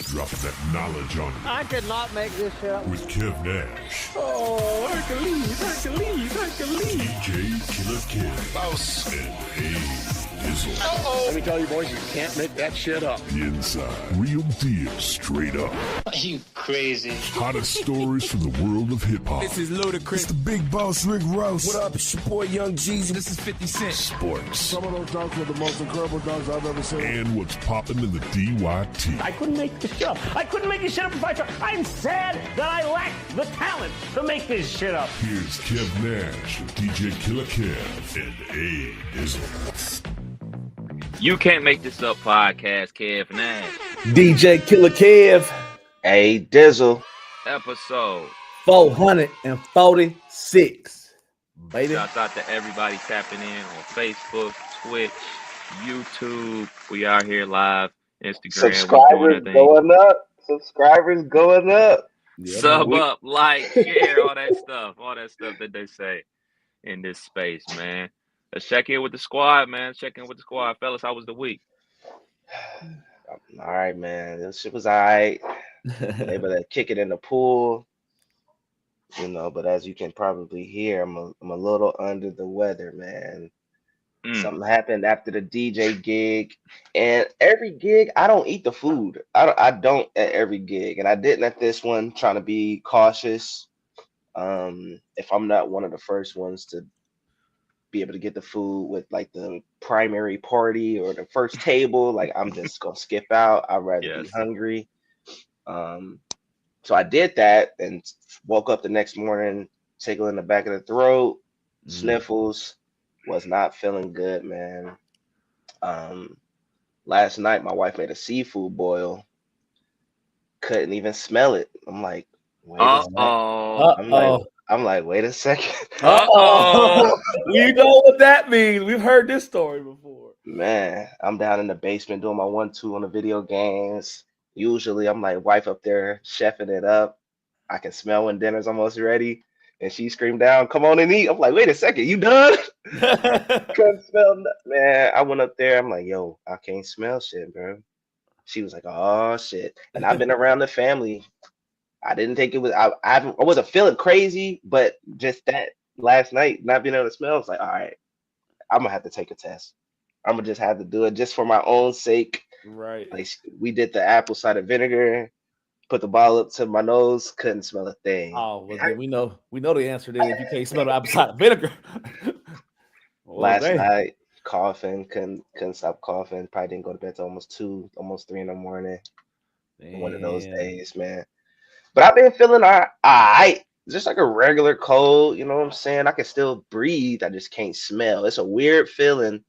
Dropping that knowledge on you. I could not make this shit up. With Kev Nash. Oh, Hercules. DJ Killer Kev. Boss. And Dizzle. Uh-oh. Let me tell you, boys, you can't make that shit up. The Inside. Real deal, straight up. Are you crazy? Hottest stories from the world of hip-hop. This is Ludacris. It's the big boss, Rick Ross. What up? It's your boy, Young Jeezy. This is 50 Cent. Sports. Some of those dunks were the most incredible dunks I've ever seen. And what's popping in the DYT. I couldn't make this shit up. I couldn't make this shit up if I tried. I'm sad that I lack the talent to make this shit up. Here's Kev Nash, DJ Killer Kev, and A Dizzle. You Can't Make This Up podcast, Kev Nash. DJ Killer Kev. A Dizzle. Episode 446. Baby. Shouts out to everybody tapping in on Facebook, Twitch, YouTube. We are here live, Instagram. Subscribers going up. Yeah, Sub up, like, share, all that stuff that they say in this space, man. Let's check in with the squad, man. Fellas. How was the week? All right, man. This shit was all right. Able to kick it in the pool, but as you can probably hear, I'm a little under the weather, man. Something happened after the DJ gig, and every gig I don't eat the food. I don't at every gig, and I didn't at this one. Trying to be cautious. If I'm not one of the first ones to be able to get the food with like the primary party or the first table, like I'm just gonna skip out. I'd rather be hungry. So I did that and woke up the next morning, tickle in the back of the throat, sniffles. Was not feeling good, man. Last night my wife made a seafood boil. Couldn't even smell it. I'm like, wait a second. I'm like, wait a second. You know what that means. We've heard this story before. Man, I'm down in the basement doing my 1-2 on the video games. Usually I'm like, wife up there chefing it up. I can smell when dinner's almost ready. And she screamed down, come on and eat. I'm like, wait a second, you done? Couldn't smell nothing. Man, I went up there. I'm like, yo, I can't smell shit, bro. She was like, oh, shit. And I've been around the family. I didn't think it was, I wasn't feeling crazy, but just that last night, not being able to smell, it's like, all right, I'm going to have to take a test. I'm going to just have to do it just for my own sake. Right. Like we did the apple cider vinegar. Put the bottle up to my nose, couldn't smell a thing. Oh, well, then we know the answer. Then if you can't smell the apple cider vinegar. Last night, coughing, couldn't stop coughing. Probably didn't go to bed till almost 2, almost 3 in the morning. Damn. One of those days, man. But I've been feeling all right. Just like a regular cold, you know what I'm saying? I can still breathe. I just can't smell. It's a weird feeling.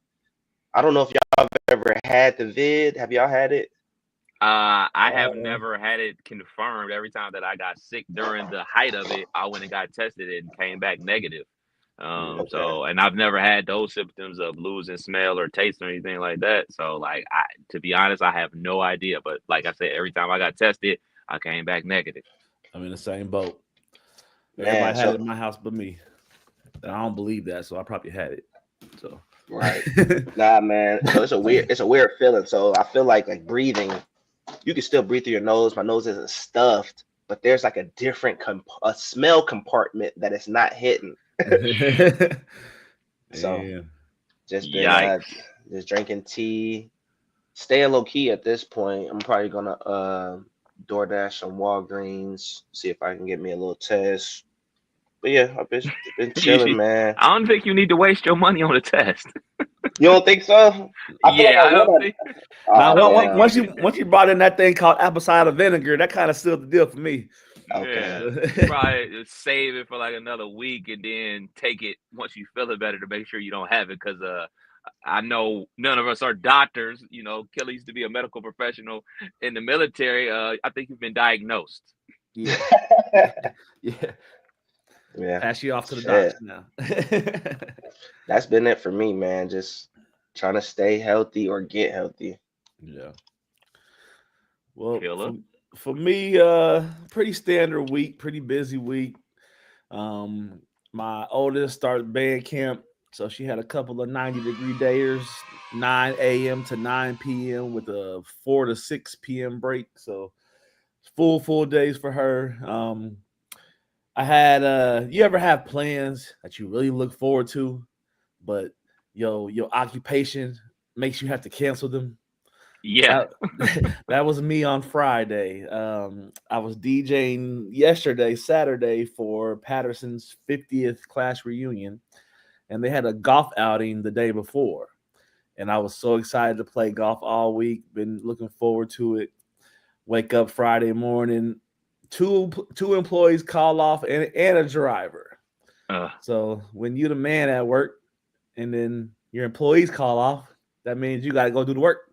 I don't know if y'all have ever had the vid. Have y'all had it? I have never had it confirmed. Every time that I got sick during the height of it, I went and got tested and came back negative. So, and I've never had those symptoms of losing smell or taste or anything like that. So, like, to be honest, I have no idea. But like I said, every time I got tested, I came back negative. I'm in the same boat. Everybody had it in my house but me. And I don't believe that, so I probably had it. So right. Nah, man. So it's a weird feeling. So I feel like breathing. You can still breathe through your nose. My nose isn't stuffed, but there's like a different a smell compartment that it's not hitting. So just been just drinking tea, staying low key at this point. I'm probably gonna DoorDash some Walgreens, see if I can get me a little test. But yeah, I've been chilling, man. I don't think you need to waste your money on a test. You don't think so? I don't think. Once you brought in that thing called apple cider vinegar, that kind of sealed the deal for me. Okay. Yeah, probably just save it for like another week and then take it once you feel it better to make sure you don't have it. Because I know none of us are doctors. You know, Kelly used to be a medical professional in the military. I think you've been diagnosed. Yeah. Yeah. Pass you off to the doctor now. That's been it for me, man. Just trying to stay healthy or get healthy. Yeah. Well, for me, pretty standard week, pretty busy week. My oldest started band camp, so she had a couple of 90-degree days, 9 a.m. to 9 p.m. with a 4 to 6 p.m. break. So full days for her. I had you ever have plans that you really look forward to, but your occupation makes you have to cancel them? Yeah. That was me on Friday. I was DJing yesterday, Saturday, for Patterson's 50th class reunion, and they had a golf outing the day before. And I was so excited to play golf all week. Been looking forward to it. Wake up Friday morning, two employees call off and a driver. So when you're the man at work, and then your employees call off, that means you got to go do the work.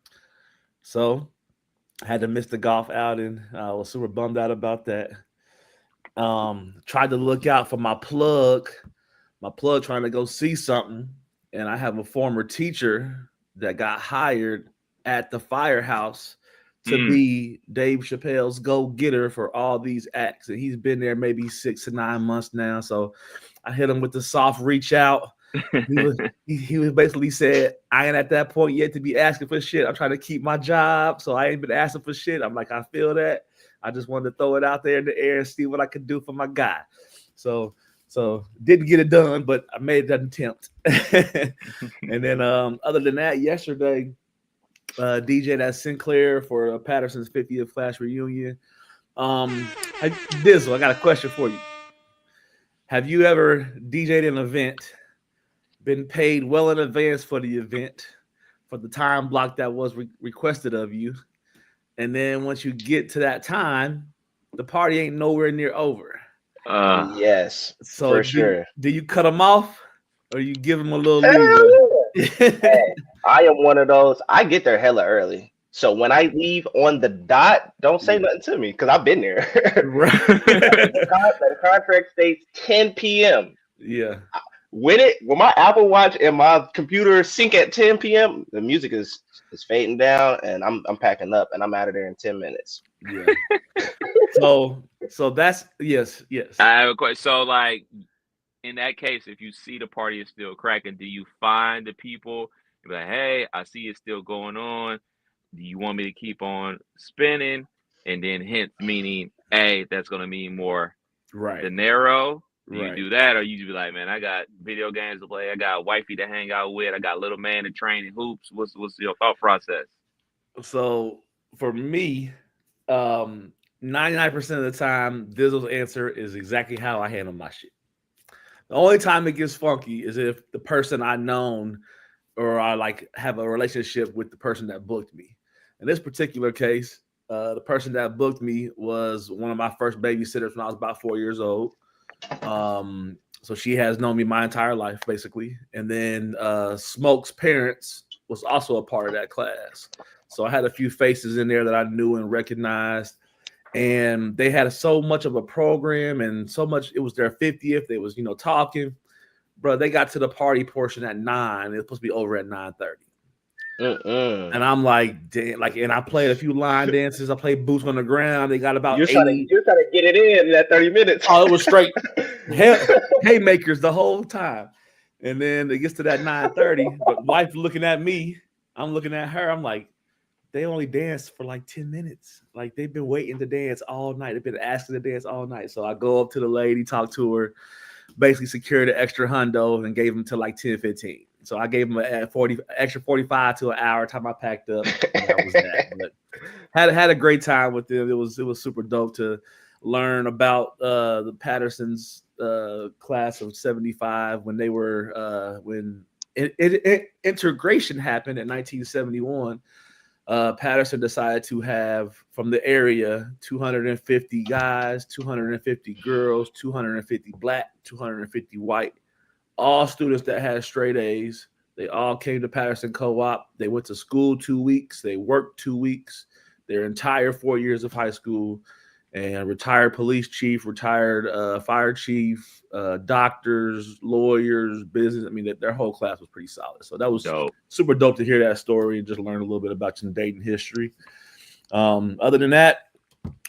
So I had to miss the golf outing. I was super bummed out about that. Tried to look out for my plug trying to go see something. And I have a former teacher that got hired at the firehouse to be Dave Chappelle's go-getter for all these acts. And he's been there maybe 6 to 9 months now. So I hit him with the soft reach out. He was basically said, I ain't at that point yet to be asking for shit. I'm trying to keep my job, so I ain't been asking for shit. I'm like, I feel that. I just wanted to throw it out there in the air and see what I could do for my guy. So didn't get it done, but I made that attempt. And then other than that, yesterday, DJ'd at Sinclair for Patterson's 50th class reunion. Dizzle, I got a question for you. Have you ever DJ'd an event, been paid well in advance for the event, for the time block that was requested of you, and then once you get to that time, the party ain't nowhere near over? Yes, so for sure. Do you cut them off, or you give them a little leeway? Hey, I am one of those. I get there hella early. So when I leave on the dot, don't say nothing to me because I've been there. Right. The contract states 10 p.m. Yeah. When my Apple Watch and my computer sync at 10 p.m., the music is fading down, and I'm packing up, and I'm out of there in 10 minutes. Yeah. So that's yes. I have a question. So like in that case, if you see the party is still cracking, do you find the people and be like, hey, I see it's still going on. Do you want me to keep on spinning? And then hence meaning, hey, that's gonna mean more dinero. Do you do that, or you just be like, man, I got video games to play, I got a wifey to hang out with, I got a little man to train in hoops? What's your thought process? So for me, 99% of the time, Dizzle's answer is exactly how I handle my shit. The only time it gets funky is if the person I known or I like have a relationship with the person that booked me. In this particular case, the person that booked me was one of my first babysitters when I was about 4 years old. So she has known me my entire life, basically. And then Smoke's parents was also a part of that class. So I had a few faces in there that I knew and recognized. And they had so much of a program and so much. It was their 50th. They was, talking. Bro, they got to the party portion at 9. It was supposed to be over at 9:30. And I'm like, damn, and I played a few line dances. I played boots on the ground. They got about you're trying to get it in that 30 minutes. Oh, it was straight haymakers the whole time. And then it gets to that 9:30. But wife looking at me, I'm looking at her. I'm like, they only danced for like 10 minutes. Like they've been waiting to dance all night. They've been asking to dance all night. So I go up to the lady, talk to her, basically secured an extra hundo and gave them to like 10-15. So I gave them an extra 45 to an hour time I packed up. And that was that. But had a great time with them. It was super dope to learn about the Patterson's class of 75 when they were when integration happened in 1971. Patterson decided to have from the area 250 guys, 250 girls, 250 black, 250 white. All students that had straight A's. They all came to Patterson Co-op. They went to school 2 weeks. They worked 2 weeks, their entire 4 years of high school, and retired police chief, retired fire chief, doctors, lawyers, business. I mean, their whole class was pretty solid. So that was super dope to hear that story and just learn a little bit about some Dayton history. Other than that,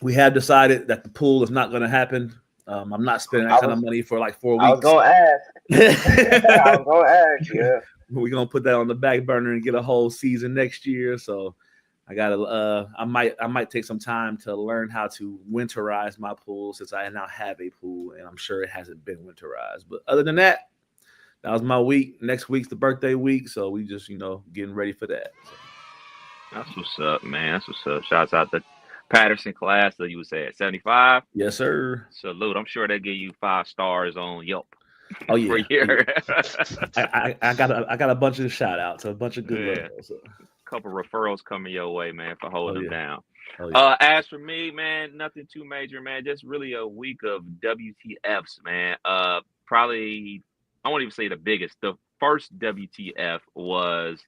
we have decided that the pool is not going to happen. I'm not spending that kind of money for like 4 weeks. I was going to ask. Yeah. We're going to put that on the back burner and get a whole season next year. So I gotta I might take some time to learn how to winterize my pool since I now have a pool and I'm sure it hasn't been winterized. But other than that, that was my week. Next week's the birthday week, so we just getting ready for that. That's what's up, man. That's what's up. Shouts out to Patterson class that you would say at 75. Yes, sir. Salute. I'm sure they give you 5 stars on Yelp. Oh yeah. For your... I got a bunch of shout outs, a bunch of good love. So. Couple referrals coming your way, man, for holding them down. Oh, yeah. As for me, man, nothing too major, man. Just really a week of WTFs, man. Probably I won't even say the biggest. The first WTF was,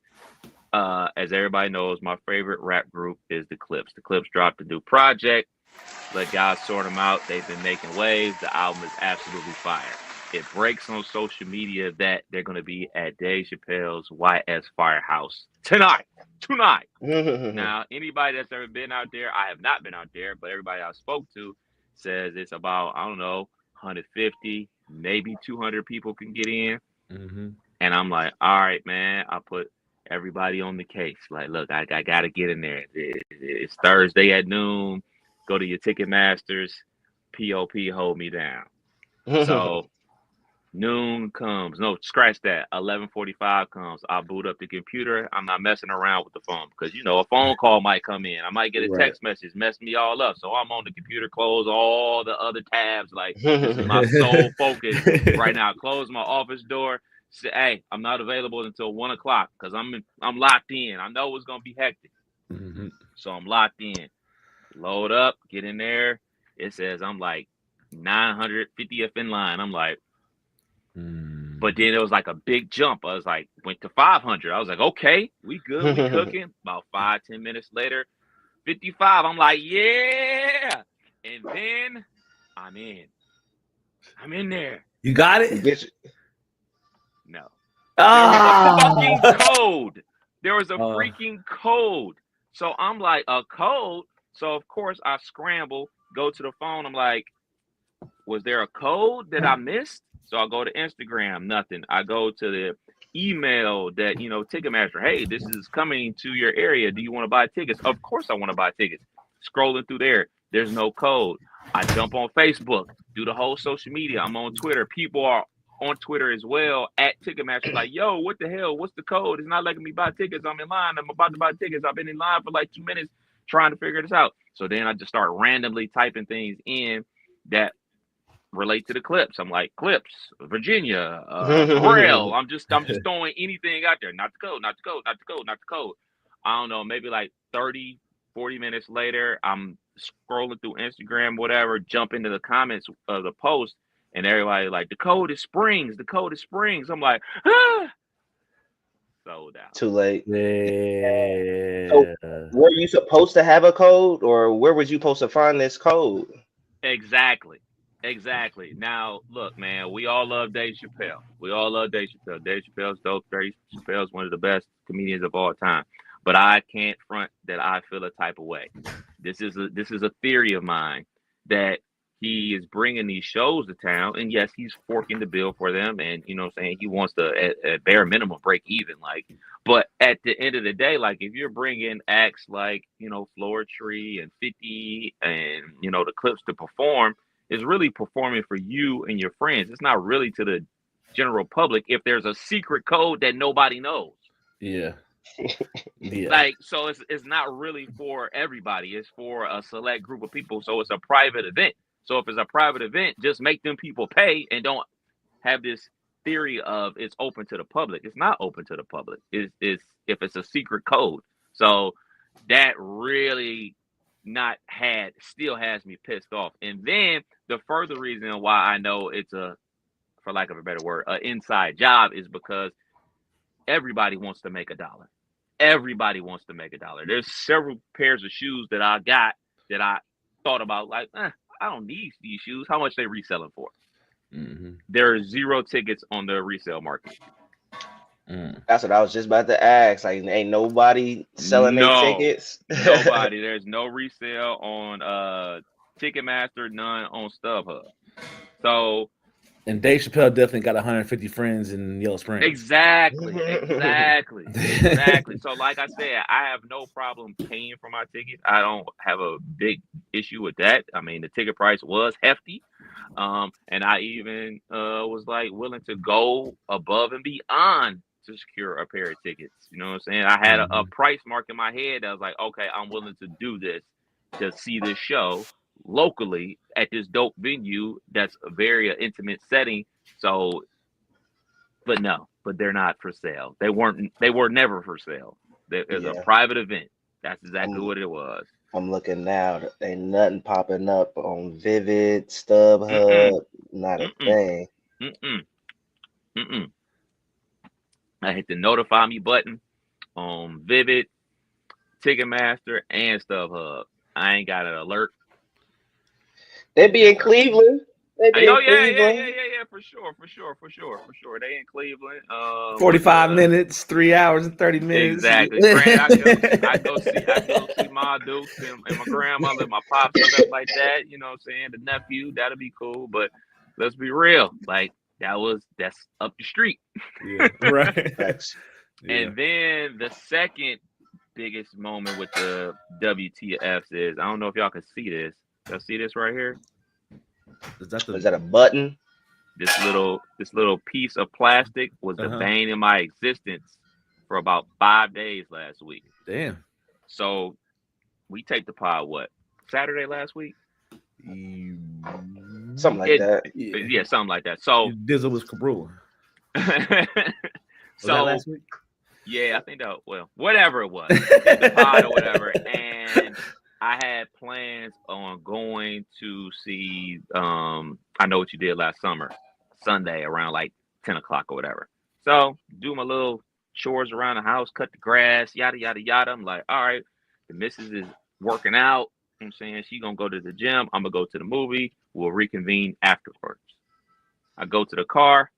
as everybody knows, my favorite rap group is the Clips. The Clips dropped a new project. Let guys sort them out. They've been making waves. The album is absolutely fire. It breaks on social media that they're going to be at Dave Chappelle's YS Firehouse tonight. Now, anybody that's ever been out there, I have not been out there, but everybody I spoke to says it's about, 150, maybe 200 people can get in. Mm-hmm. And I'm like, all right, man, I put everybody on the case. Like, look, I got to get in there. It's Thursday at noon. Go to your Ticketmasters. POP, hold me down. So noon comes. No, scratch that. 11:45 comes. I boot up the computer. I'm not messing around with the phone because a phone call might come in. I might get a text message, mess me all up. So I'm on the computer, close all the other tabs. Like, this is my sole focus right now. Close my office door. Say, hey, I'm not available until 1 o'clock because I'm locked in. I know it's gonna be hectic. Mm-hmm. So I'm locked in. Load up, get in there. It says I'm like 950th in line. I'm like, but then it was like a big jump. I was like, went to 500. I was like, okay, we good, we cooking. About 5-10 minutes later, 55. I'm like, yeah. And then I'm in there. You got it? No. There was a fucking code. There was a freaking code. So I'm like, a code? So of course I scramble, go to the phone. I'm like, was there a code that I missed? So I go to Instagram, nothing. I go to the email that, Ticketmaster, hey, this is coming to your area. Do you want to buy tickets? Of course I want to buy tickets. Scrolling through there's no code. I jump on Facebook, do the whole social media. I'm on Twitter. People are on Twitter as well at Ticketmaster, like, yo, what the hell? What's the code? It's not letting me buy tickets. I'm in line. I'm about to buy tickets. I've been in line for like 2 minutes trying to figure this out. So then I just start randomly typing things in that relate to the Clips. I'm like, Clips, Virginia, Rail. I'm just throwing anything out there. Not the code. I don't know, maybe like 30, 40 minutes later, I'm scrolling through Instagram, whatever, jump into the comments of the post, and everybody like, the code is Springs. I'm like, ah! Sold out. Too late. Yeah. So, were you supposed to have a code, or where was you supposed to find this code? Exactly. Now, look, man, we all love Dave Chappelle. Dave Chappelle's dope. Dave Chappelle's one of the best comedians of all time. But I can't front that I feel a type of way. This is a theory of mine that he is bringing these shows to town, and yes, he's forking the bill for them, and he wants to at bare minimum break even. Like, but at the end of the day, like, if you're bringing acts like Floor Tree and 50 and the Clips to perform, is really performing for you and your friends. It's not really to the general public if there's a secret code that nobody knows. Yeah. Like, so it's not really for everybody. It's for a select group of people. So it's a private event. So if it's a private event, just make them people pay and don't have this theory of it's open to the public. It's not open to the public. It's if it's a secret code. So that really still has me pissed off. And then the further reason why I know it's for lack of a better word, an inside job is because everybody wants to make $1. There's several pairs of shoes that I got that I thought about, like, I don't need these shoes. How much they reselling for? Mm-hmm. There are 0 tickets on the resale market. That's what I was just about to ask. Like, ain't nobody selling their tickets? Nobody. There's no resale on Ticketmaster, none on StubHub. So And Dave Chappelle definitely got 150 friends in Yellow Springs. Exactly. So, like I said, I have no problem paying for my ticket. I don't have a big issue with that. I mean, the ticket price was hefty, and I even was like willing to go above and beyond to secure a pair of tickets. You know what I'm saying? I had a price mark in my head that was like, okay, I'm willing to do this to see this show locally at this dope venue that's a very intimate setting. So, but they're not for sale. They were never for sale. It was a private event. That's exactly what it was. I'm looking now. Ain't nothing popping up on Vivid, StubHub, not a thing. I hit the notify me button on Vivid, Ticketmaster, and StubHub. I ain't got an alert. They be in Cleveland. Yeah, for sure. They in Cleveland. 45 minutes, 3 hours and 30 minutes. Exactly. I go see my Dukes and my grandmother, my pops, and stuff like that. You know what I'm saying? The nephew, that'll be cool. But let's be real. Like, that's up the street. Yeah, right. And then the second biggest moment with the WTFs is, I don't know if y'all can see this. Y'all see this right here? Is that a button? This little piece of plastic was the bane in my existence for about 5 days last week. Damn. So we taped the pod Saturday last week? Something like that. Yeah, something like that. So Dizzle was Cabrera. So that last week? Yeah, I think that. Well, whatever it was, the pod or whatever, and I had plans on going to see I Know What You Did Last Summer, Sunday around like 10 o'clock or whatever. So do my little chores around the house, cut the grass, yada, yada, yada. I'm like, all right, the missus is working out. You know what I'm saying? She's going to go to the gym. I'm going to go to the movie. We'll reconvene afterwards. I go to the car.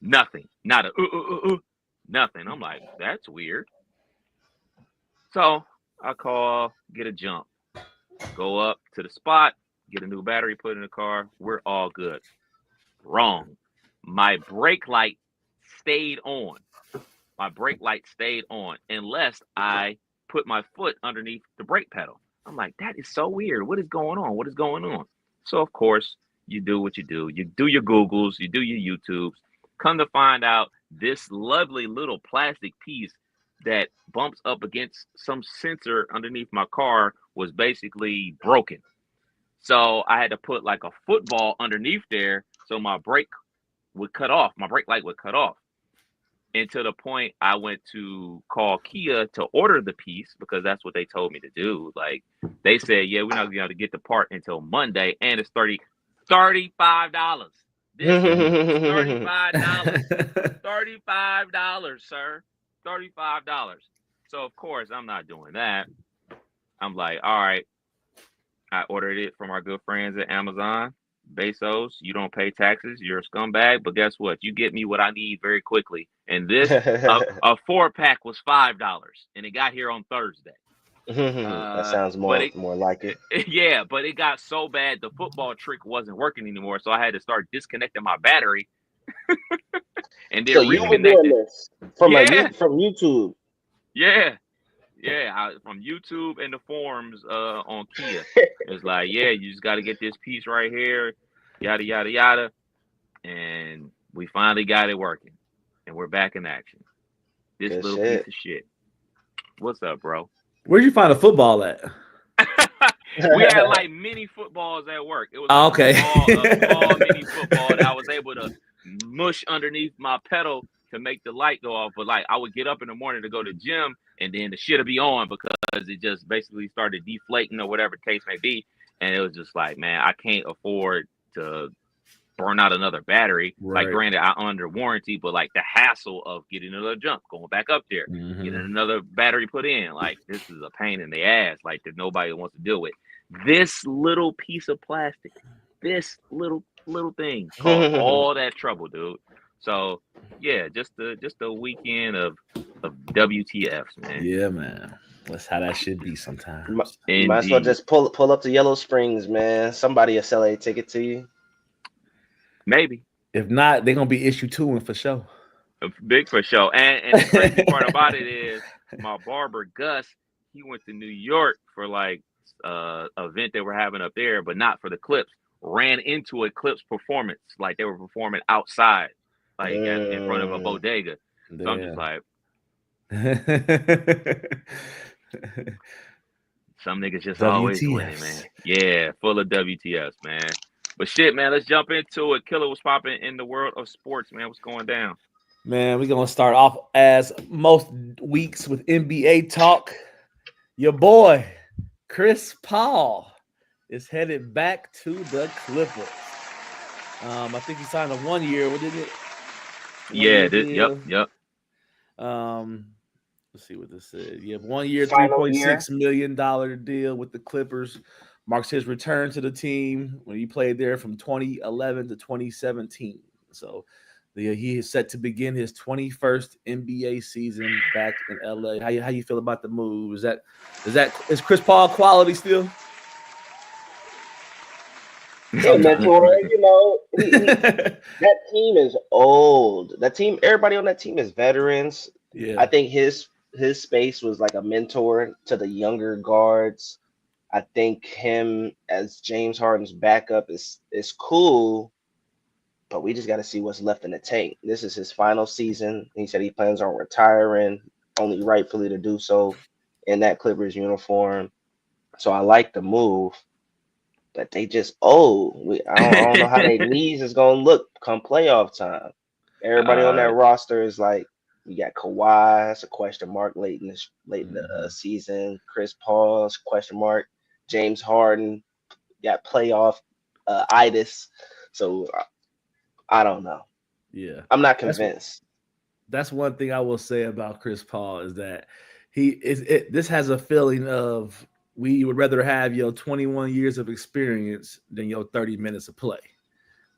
Nothing. Not a nothing. I'm like, that's weird. So I call, get a jump, go up to the spot, get a new battery put in the car. We're all good. Wrong. My brake light stayed on. Unless I put my foot underneath the brake pedal. I'm like, that is so weird. What is going on? So, of course, you do what you do. You do your Googles, you do your YouTubes. Come to find out, this lovely little plastic piece that bumps up against some sensor underneath my car was basically broken. So I had to put like a football underneath there so my brake would cut off. My brake light would cut off. And to the point I went to call Kia to order the piece because that's what they told me to do. Like, they said, yeah, we're not going to be able to get the part until Monday, and it's $35. This is $35. $35, sir. $35. So, of course, I'm not doing that. I'm like, all right. I ordered it from our good friends at Amazon. Bezos, you don't pay taxes. You're a scumbag. But guess what? You get me what I need very quickly. And this, a 4-pack was $5. And it got here on Thursday. That sounds more like it. Yeah, but it got so bad the football trick wasn't working anymore. So I had to start disconnecting my battery. And then so you were doing this from YouTube? Yeah. Yeah, from YouTube and the forums on Kia. It's like, yeah, you just got to get this piece right here, yada, yada, yada. And we finally got it working. And we're back in action. This Good little shit. piece of shit. What's up, bro? Where'd you find a football at? We had like mini footballs at work. It was okay. a small mini football that I was able to mush underneath my pedal to make the light go off. But like, I would get up in the morning to go to the gym, and then the shit would be on because it just basically started deflating or whatever the case may be. And it was just like, man, I can't afford to burn out another battery. Right. Like, granted, I'm under warranty, but like the hassle of getting another jump, going back up there, getting another battery put in, like, this is a pain in the ass. Like, that nobody wants to deal with. This little piece of plastic, this little thing caused all that trouble, dude. So yeah, just a weekend of WTFs, man. Yeah, man. That's how that should be You sometimes. might as well Indeed. just pull up to Yellow Springs, man. Somebody will sell a ticket to you. Maybe. If not, they're gonna be issue 2 for sure. Big for sure. And the crazy part about it is my barber Gus, he went to New York for like event they were having up there, but not for the Clips. Ran into a Clips performance, like they were performing outside, like in front of a bodega. So I'm just like, some niggas just always winning, man. Yeah, full of WTFs, man. But shit, man, let's jump into it. Killer, was popping in the world of sports, man? What's going down? Man, we're gonna start off as most weeks with NBA talk. Your boy Chris Paul is headed back to the Clippers. I think he signed a 1 year. What did it? Yep. Let's see what this said. Yeah, 1 year, Final $3.6 million deal with the Clippers. Marks his return to the team when he played there from 2011 to 2017. So he is set to begin his 21st NBA season back in LA. How you feel about the move? Is Chris Paul quality still? Yeah, mentor, you know, that team is old. That team, everybody on that team is veterans. Yeah. I think his space was like a mentor to the younger guards. I think him as James Harden's backup is cool, but we just got to see what's left in the tank. This is his final season. He said he plans on retiring, only rightfully to do so in that Clippers uniform. So I like the move. But they just old. I don't know how their knees is gonna look come playoff time. Everybody on that roster is like, we got Kawhi, that's a question mark late in the season. Chris Paul's question mark. James Harden got playoff itis. So I don't know. Yeah, I'm not convinced. That's one thing I will say about Chris Paul is that this has a feeling of, we would rather have your 21 years of experience than your 30 minutes of play.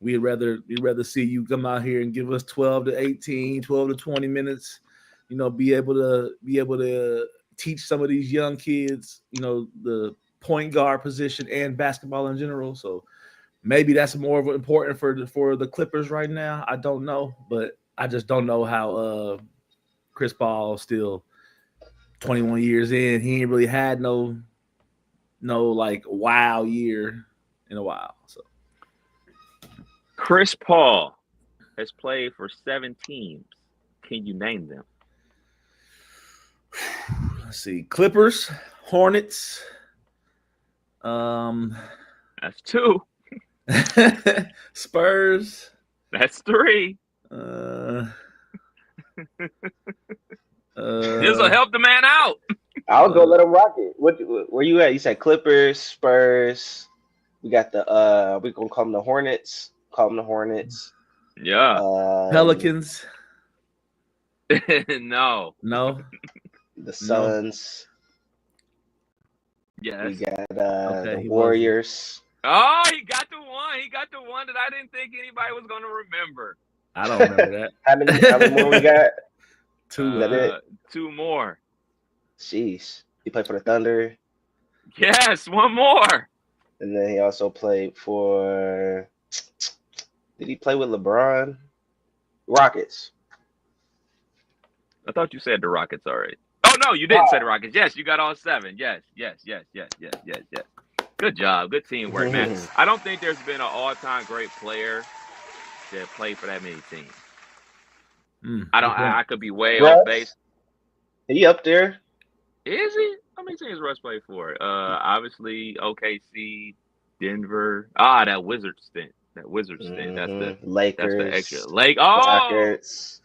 We'd rather see you come out here and give us 12 to 18, 12 to 20 minutes, be able to teach some of these young kids, the point guard position and basketball in general. So maybe that's more of important for the Clippers right now. I don't know, but I just don't know how Chris Paul still 21 years in. He ain't really had no like wow year in a while. So Chris Paul has played for 7 teams. Can you name them? Let's see. Clippers, Hornets. That's 2. Spurs. That's 3. This will help the man out. I'll go let him rock it. Where you at? You said Clippers, Spurs. We got we're gonna call them the Hornets. Yeah. Pelicans. No. The Suns. Yes. We got the Warriors. Oh, he got the one. He got the one that I didn't think anybody was gonna remember. I don't remember that. How many more we got? 2. Is that it? 2 more. Jeez. He played for the Thunder. Yes, 1 more. And then he also played for. Did he play with LeBron? Rockets. I thought you said the Rockets already. Oh no, you didn't say the Rockets. Yes, you got all 7. Yes. Good job. Good teamwork, man. I don't think there's been an all-time great player that played for that many teams. I could be way off base. He up there? Is he? How many teams Russ played for? Obviously OKC, Denver. That Wizard stint. That's the Lakers. That's the extra. Rockets.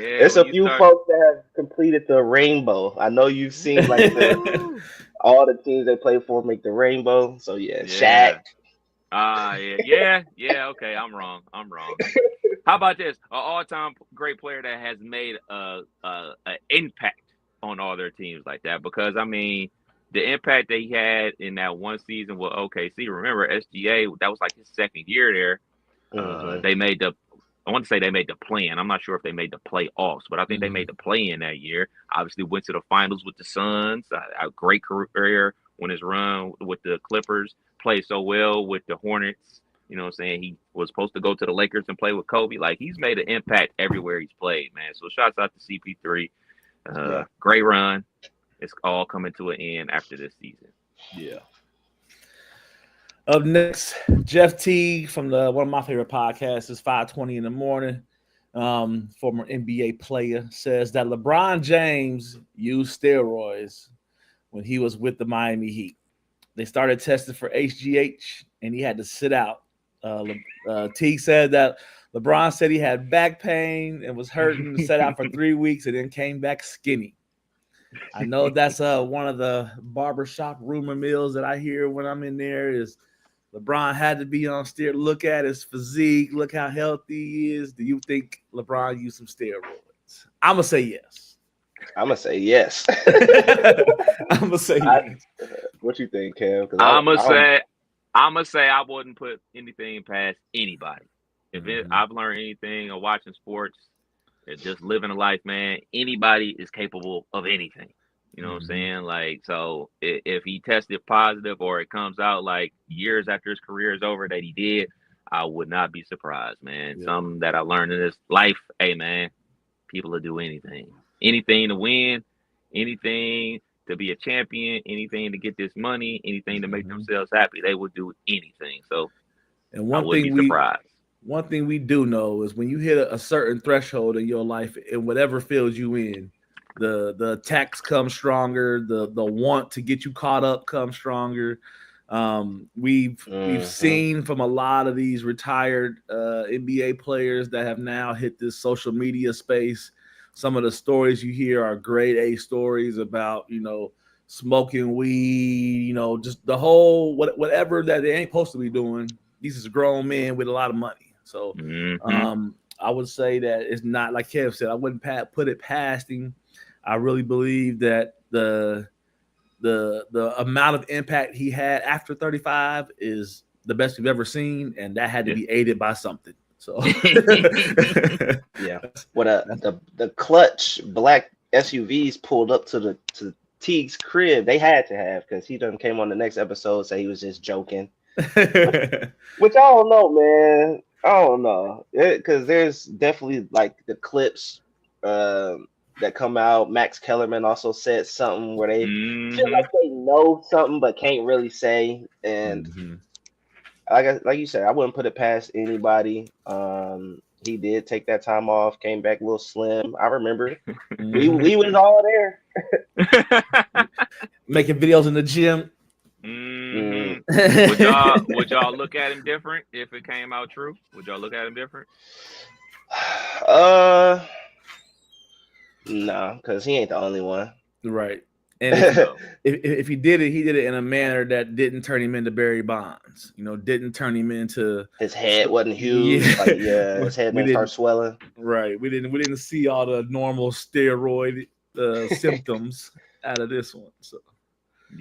There's a few folks that have completed the rainbow. I know you've seen like all the teams they play for make the rainbow. So yeah. Shaq. Yeah. Okay, I'm wrong. How about this? An all-time great player that has made an impact on all their teams like that. Because I mean, the impact that he had in that one season with OKC. Remember, SGA, that was like his second year there. They made the I want to say they made the play-in. I'm not sure if they made the playoffs, but I think they made the play-in that year. Obviously, went to the finals with the Suns. A great career when his run with the Clippers. Played so well with the Hornets. You know what I'm saying? He was supposed to go to the Lakers and play with Kobe. Like, he's made an impact everywhere he's played, man. So shouts out to CP3. Great run. It's all coming to an end after this season. Yeah. Up next, Jeff T from one of my favorite podcasts is 5:20 in the morning. Former NBA player says that LeBron James used steroids when he was with the Miami Heat. They started testing for HGH, and he had to sit out. T said that LeBron said he had back pain and was hurting, sat out for 3 weeks, and then came back skinny. I know that's one of the barbershop rumor mills that I hear when I'm in there is LeBron had to be on steroids. Look at his physique. Look how healthy he is. Do you think LeBron used some steroids? I'm going to say yes. I'm going to say yes. I'm going to say yes. What you think, Cam? I'm going to say I wouldn't put anything past anybody. If I've learned anything or watching sports, just living a life, man, anybody is capable of anything. You know what I'm saying? Like, so if he tested positive or it comes out like years after his career is over that he did, I would not be surprised, man. Yeah. Something that I learned in this life, hey, man, people will do anything. Anything to win, anything to be a champion, anything to get this money, anything to make themselves happy. They will do anything. So and I wouldn't be surprised. One thing we do know is when you hit a certain threshold in your life, in whatever field you in, the attacks come stronger, the want to get you caught up comes stronger. We've seen from a lot of these retired NBA players that have now hit this social media space. Some of the stories you hear are grade A stories about, smoking weed, just the whole whatever that they ain't supposed to be doing. These are grown men with a lot of money. So I would say that it's not, like Kev said, I wouldn't put it past him. I really believe that the amount of impact he had after 35 is the best we've ever seen, and that had to be aided by something. So yeah, what the clutch black SUVs pulled up to Teague's crib, they had to have, because he done came on the next episode, say he was just joking. Which I don't know, man. I don't know, because there's definitely like the clips that come out. Max Kellerman also said something where they feel like they know something but can't really say. And like you said, I wouldn't put it past anybody. He did take that time off, came back a little slim. I remember we was all there, making videos in the gym. Would y'all look at him different if it came out true? Would y'all look at him different? No, because he ain't the only one. Right. And if he did it in a manner that didn't turn him into Barry Bonds, didn't turn him into, his head wasn't huge. His head didn't start swelling. Right. We didn't see all the normal steroid symptoms out of this one. So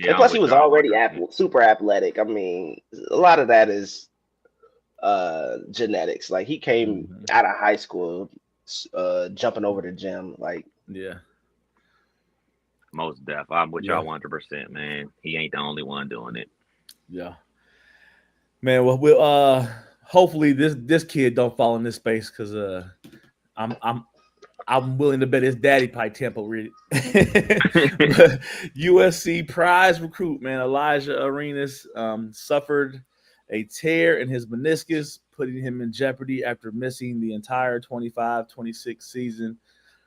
and plus, he was already super athletic. I mean, a lot of that is genetics. Like, he came out of high school jumping over the gym. Like, yeah. Most def. I'm with y'all 100%, man. He ain't the only one doing it. Yeah. Man, well, we'll hopefully this kid don't fall in this space, because I'm willing to bet his daddy probably Temple read it. USC prize recruit, man, Elijah Arenas suffered a tear in his meniscus, putting him in jeopardy after missing the entire 25-26 season,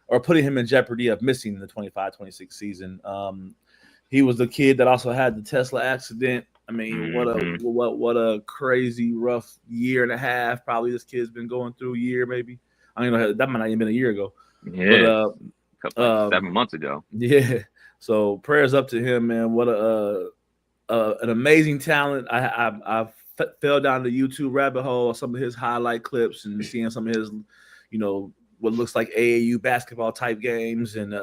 or putting him in jeopardy of missing the 25-26 season. He was the kid that also had the Tesla accident. I mean, what a crazy, rough year and a half probably this kid's been going through. Year, maybe. I don't know. That might not even been a year ago. Yeah, but, 7 months ago. Yeah. So prayers up to him, man. What an amazing talent. I fell down the YouTube rabbit hole, some of his highlight clips, and seeing some of his, what looks like AAU basketball type games, and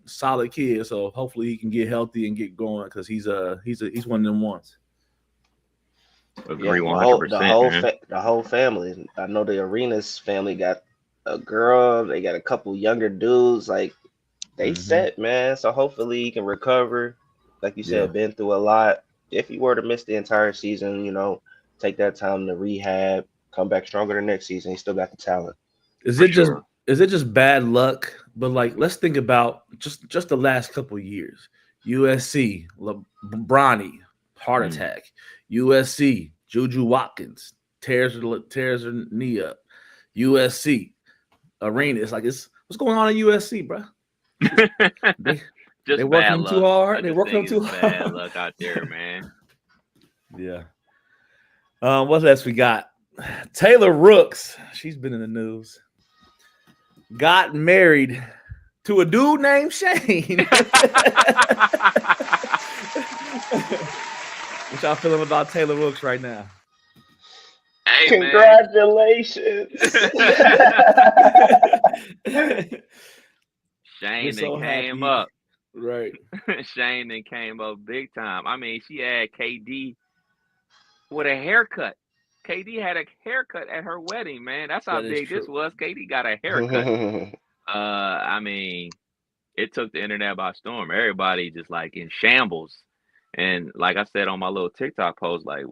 solid kid. So hopefully he can get healthy and get going, because he's one of them ones. Agree the 100%, man. the whole family. I know the Arenas family got a girl. They got a couple younger dudes. Like they set, man. So hopefully he can recover. Like you Yeah. said, been through a lot. If he were to miss the entire season, take that time to rehab, come back stronger the next season. He still got the talent. Is For it just sure. is it just bad luck? But like, let's think about just the last couple of years. USC, Bronny, heart attack. USC, Juju Watkins tears her knee up. USC, Arena. It's what's going on in USC, bro? They Just working bad him too luck. hard. I They just working him think too it's bad hard. luck out there, man. Yeah. What else we got? Taylor Rooks. She's been in the news. Got married to a dude named Shane. What y'all feeling about Taylor Rooks right now? Hey, Congratulations. Shane so came happy. up. Right. Shane came up big time. I mean, she had KD with a haircut. KD had a haircut at her wedding, man. That's how big this was. KD got a haircut. I mean, it took the internet by storm. Everybody just like in shambles. And like I said on my little TikTok post, like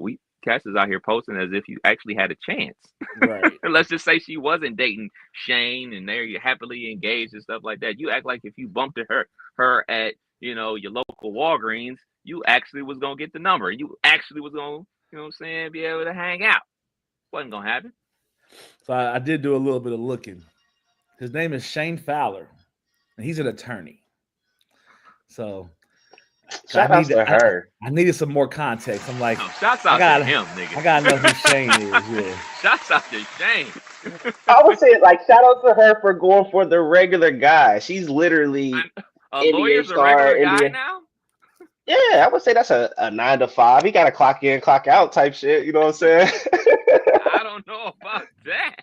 Cass is out here posting as if you actually had a chance. Right. Let's just say she wasn't dating Shane and they're happily engaged and stuff like that. You act like if you bumped her at your local Walgreens, you actually was gonna get the number. You actually was gonna, be able to hang out. Wasn't gonna happen. So I did do a little bit of looking. His name is Shane Fowler, and he's an attorney. So shout out to her. I needed some more context. I'm like, shouts out to him, nigga. I gotta know who Shane is. Yeah. Shouts out to Shane. I would say shout out to her for going for the regular guy. She's literally a lawyer's a regular guy now. Yeah, I would say that's a 9 to 5. He got a clock in, clock out type shit. You know what I'm saying? I don't know about that.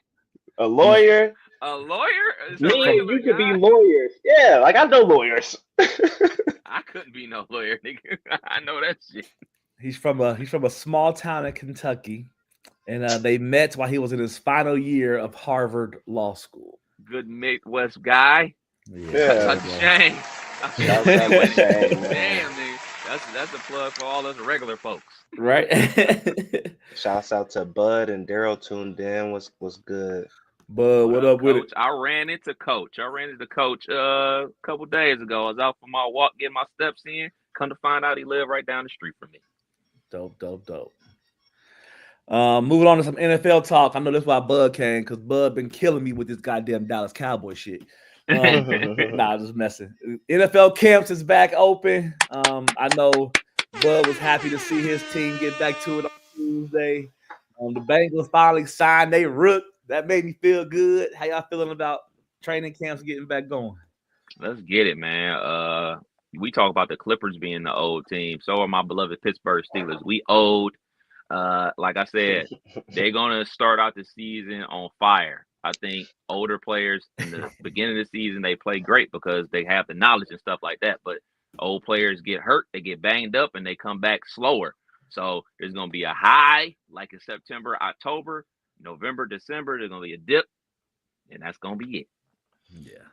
A lawyer. A lawyer? You could be lawyers. Yeah, I know lawyers. I couldn't be no lawyer, nigga. I know that shit. He's from a small town in Kentucky, and they met while he was in his final year of Harvard Law School. Good Midwest guy. Yeah. Shane. Damn, nigga. That's a plug for all us regular folks. Right. Shouts out to Bud and Daryl tuned in. Was good. Bud, what up with it? I ran into Coach a couple days ago. I was out for my walk, getting my steps in. Come to find out he lived right down the street from me. Dope. Moving on to some NFL talk. I know that's why Bud came, because Bud been killing me with this goddamn Dallas Cowboy shit. Nah, just messing. NFL camps is back open. I know Bud was happy to see his team get back to it on Tuesday. The Bengals finally signed their rook. That made me feel good. How y'all feeling about training camps getting back going? Let's get it, man. We talk about the Clippers being the old team. So are my beloved Pittsburgh Steelers. We old. Like I said, they're gonna start out the season on fire. I think older players in the beginning of the season, they play great because they have the knowledge and stuff like that. But old players get hurt, they get banged up, and they come back slower. So there's going to be a high, like in September, October, November, December. There's going to be a dip, and that's going to be it. Yeah.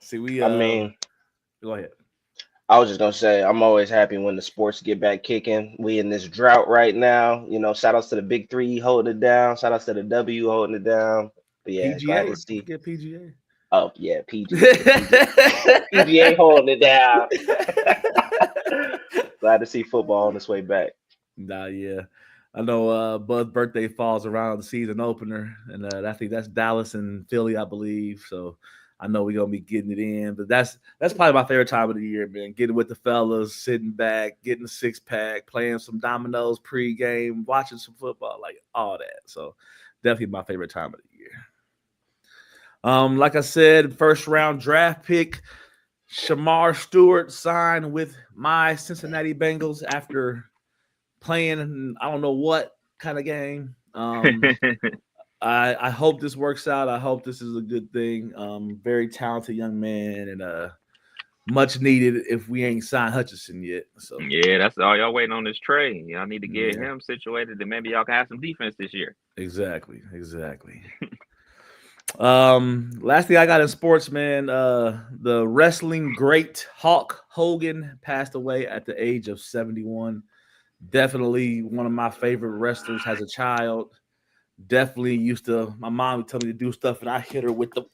See, I mean, go ahead. I was just gonna say, I'm always happy when the sports get back kicking. We in this drought right now. Shout outs to the Big Three holding it down. Shout outs to the W holding it down. But yeah, PGA, glad to see. get PGA. Oh yeah, PGA holding it down. Glad to see football on its way back. Nah, yeah. I know Bud's birthday falls around the season opener, and I think that's Dallas and Philly, I believe. So I know we're gonna be getting it in, but that's probably my favorite time of the year, man. Getting with the fellas, sitting back, getting a 6-pack, playing some dominoes pregame, watching some football, like all that. So definitely my favorite time of the year. Like I said, first round draft pick, Shamar Stewart signed with my Cincinnati Bengals after playing I don't know what kind of game. I hope this works out. I hope this is a good thing. Very talented young man, and much needed if we ain't signed Hutchinson yet. So Yeah, that's all y'all waiting on this trade. Y'all need to get him situated, and maybe y'all can have some defense this year. Exactly. Last thing I got in sports, man, the wrestling great Hulk Hogan passed away at the age of 71. Definitely one of my favorite wrestlers as a child. Definitely used to, my mom would tell me to do stuff and I hit her with the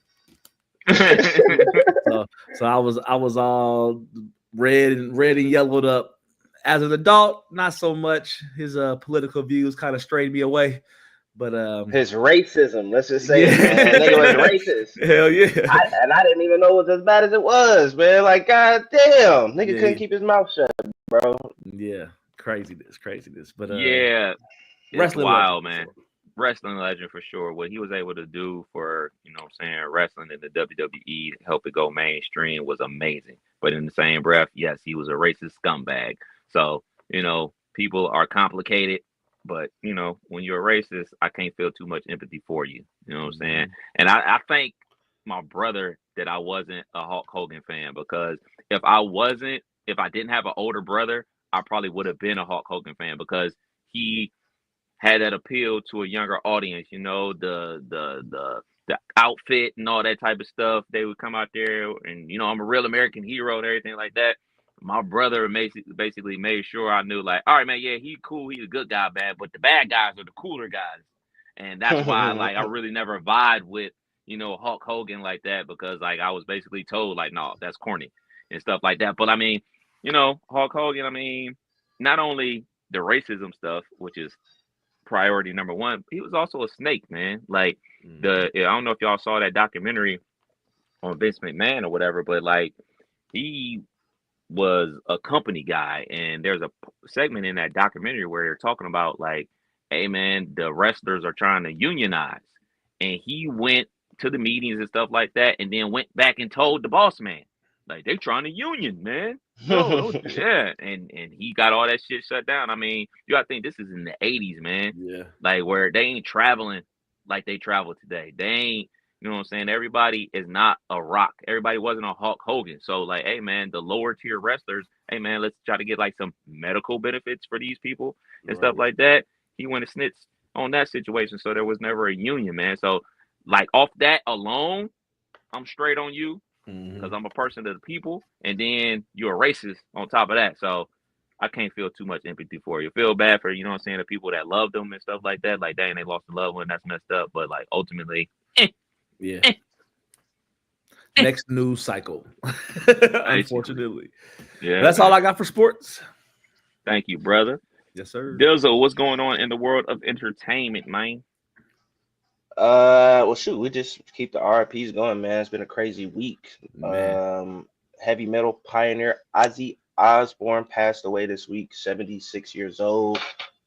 so I was all red and yellowed up. As an adult, not so much. His political views kind of strayed me away. But his racism, let's just say it, man. Nigga was racist. Hell yeah. I didn't even know it was as bad as it was, man. Like, god damn. Nigga couldn't keep his mouth shut, bro. Yeah. Craziness. But yeah. Wrestling wild, legend, man. Wrestling legend for sure. What he was able to do for, wrestling in the WWE to help it go mainstream was amazing. But in the same breath, yes, he was a racist scumbag. So, people are complicated. But, when you're a racist, I can't feel too much empathy for you. You know what I'm saying? And I thank my brother that I wasn't a Hulk Hogan fan, because if I didn't have an older brother, I probably would have been a Hulk Hogan fan, because he had that appeal to a younger audience, the outfit and all that type of stuff. They would come out there and, I'm a real American hero and everything like that. My brother basically made sure I knew, like, all right, man, yeah, he's cool, he's a good guy, man, but the bad guys are the cooler guys. And that's why, like, I really never vibe with, Hulk Hogan like that, because, like, I was basically told, like, no, that's corny and stuff like that. But, I mean, Hulk Hogan, not only the racism stuff, which is priority number one, he was also a snake, man. Like, I don't know if y'all saw that documentary on Vince McMahon or whatever, but, like, he was a company guy, and there's a segment in that documentary where they're talking about, like, hey man, the wrestlers are trying to unionize, and he went to the meetings and stuff like that, and then went back and told the boss man, like, they trying to union, man. No, yeah, and he got all that shit shut down. I mean, you gotta think this is in the 80s, man. Yeah, like, where they ain't traveling like they travel today. They ain't. You know what I'm saying? Everybody is not a Rock. Everybody wasn't a Hulk Hogan. So, like, hey, man, the lower tier wrestlers, hey, man, let's try to get, like, some medical benefits for these people and stuff like that. He went and snitched on that situation, so there was never a union, man. So, like, off that alone, I'm straight on you, because I'm a person of the people, and then you're a racist on top of that. So, I can't feel too much empathy for you. Feel bad for, you know what I'm saying, the people that loved them and stuff like that. Like, dang, they lost a loved one. That's messed up. But, like, ultimately, yeah. Next news cycle. Unfortunately. Yeah. That's all I got for sports. Thank you, brother. Yes, sir. Dizzle, what's going on in the world of entertainment, man? Well, shoot, we just keep the RIPs going, man. It's been a crazy week. Heavy metal pioneer Ozzy Osbourne passed away this week, 76 years old.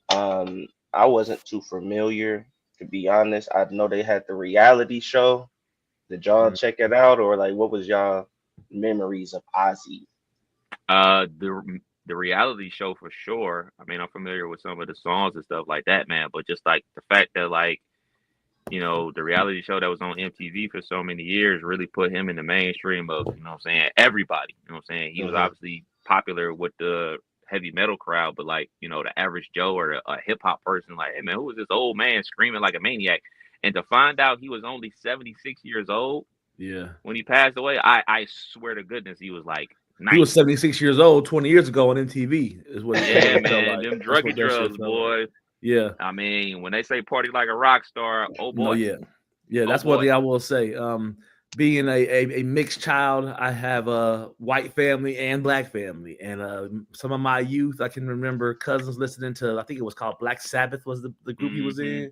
I wasn't too familiar, to be honest. I know they had the reality show. Did y'all check it out, or like, what was y'all memories of Ozzy? The reality show for sure. I mean, I'm familiar with some of the songs and stuff like that, man. But just like the fact that, like, the reality show that was on MTV for so many years really put him in the mainstream of, everybody. You know what I'm saying? He was obviously popular with the heavy metal crowd, but, like, the average Joe or a hip hop person, like, hey man, who was this old man screaming like a maniac? And to find out he was only 76 years old, when he passed away, I swear to goodness, he was like 90. He was 76 years old 20 years ago on MTV. Is what man, them druggy drugs, boy. Like. Yeah, I mean, when they say party like a rock star, oh boy. No, yeah. That's one thing I will say. Being a mixed child, I have a white family and black family, and some of my youth, I can remember cousins listening to, I think it was called Black Sabbath was the group he was in.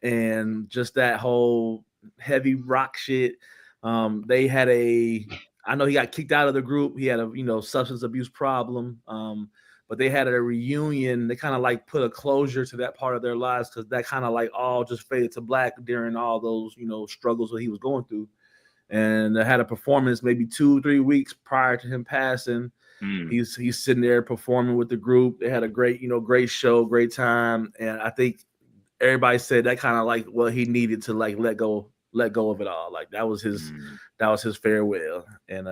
And just that whole heavy rock shit. They had I know he got kicked out of the group. He had a substance abuse problem. But they had a reunion. They kind of like put a closure to that part of their lives, because that kind of like all just faded to black during all those, struggles that he was going through. And they had a performance maybe 2-3 weeks prior to him passing. He's sitting there performing with the group. They had a great, great show, great time. And I think everybody said that kind of like what he needed to like let go of it all. Like that was his farewell. And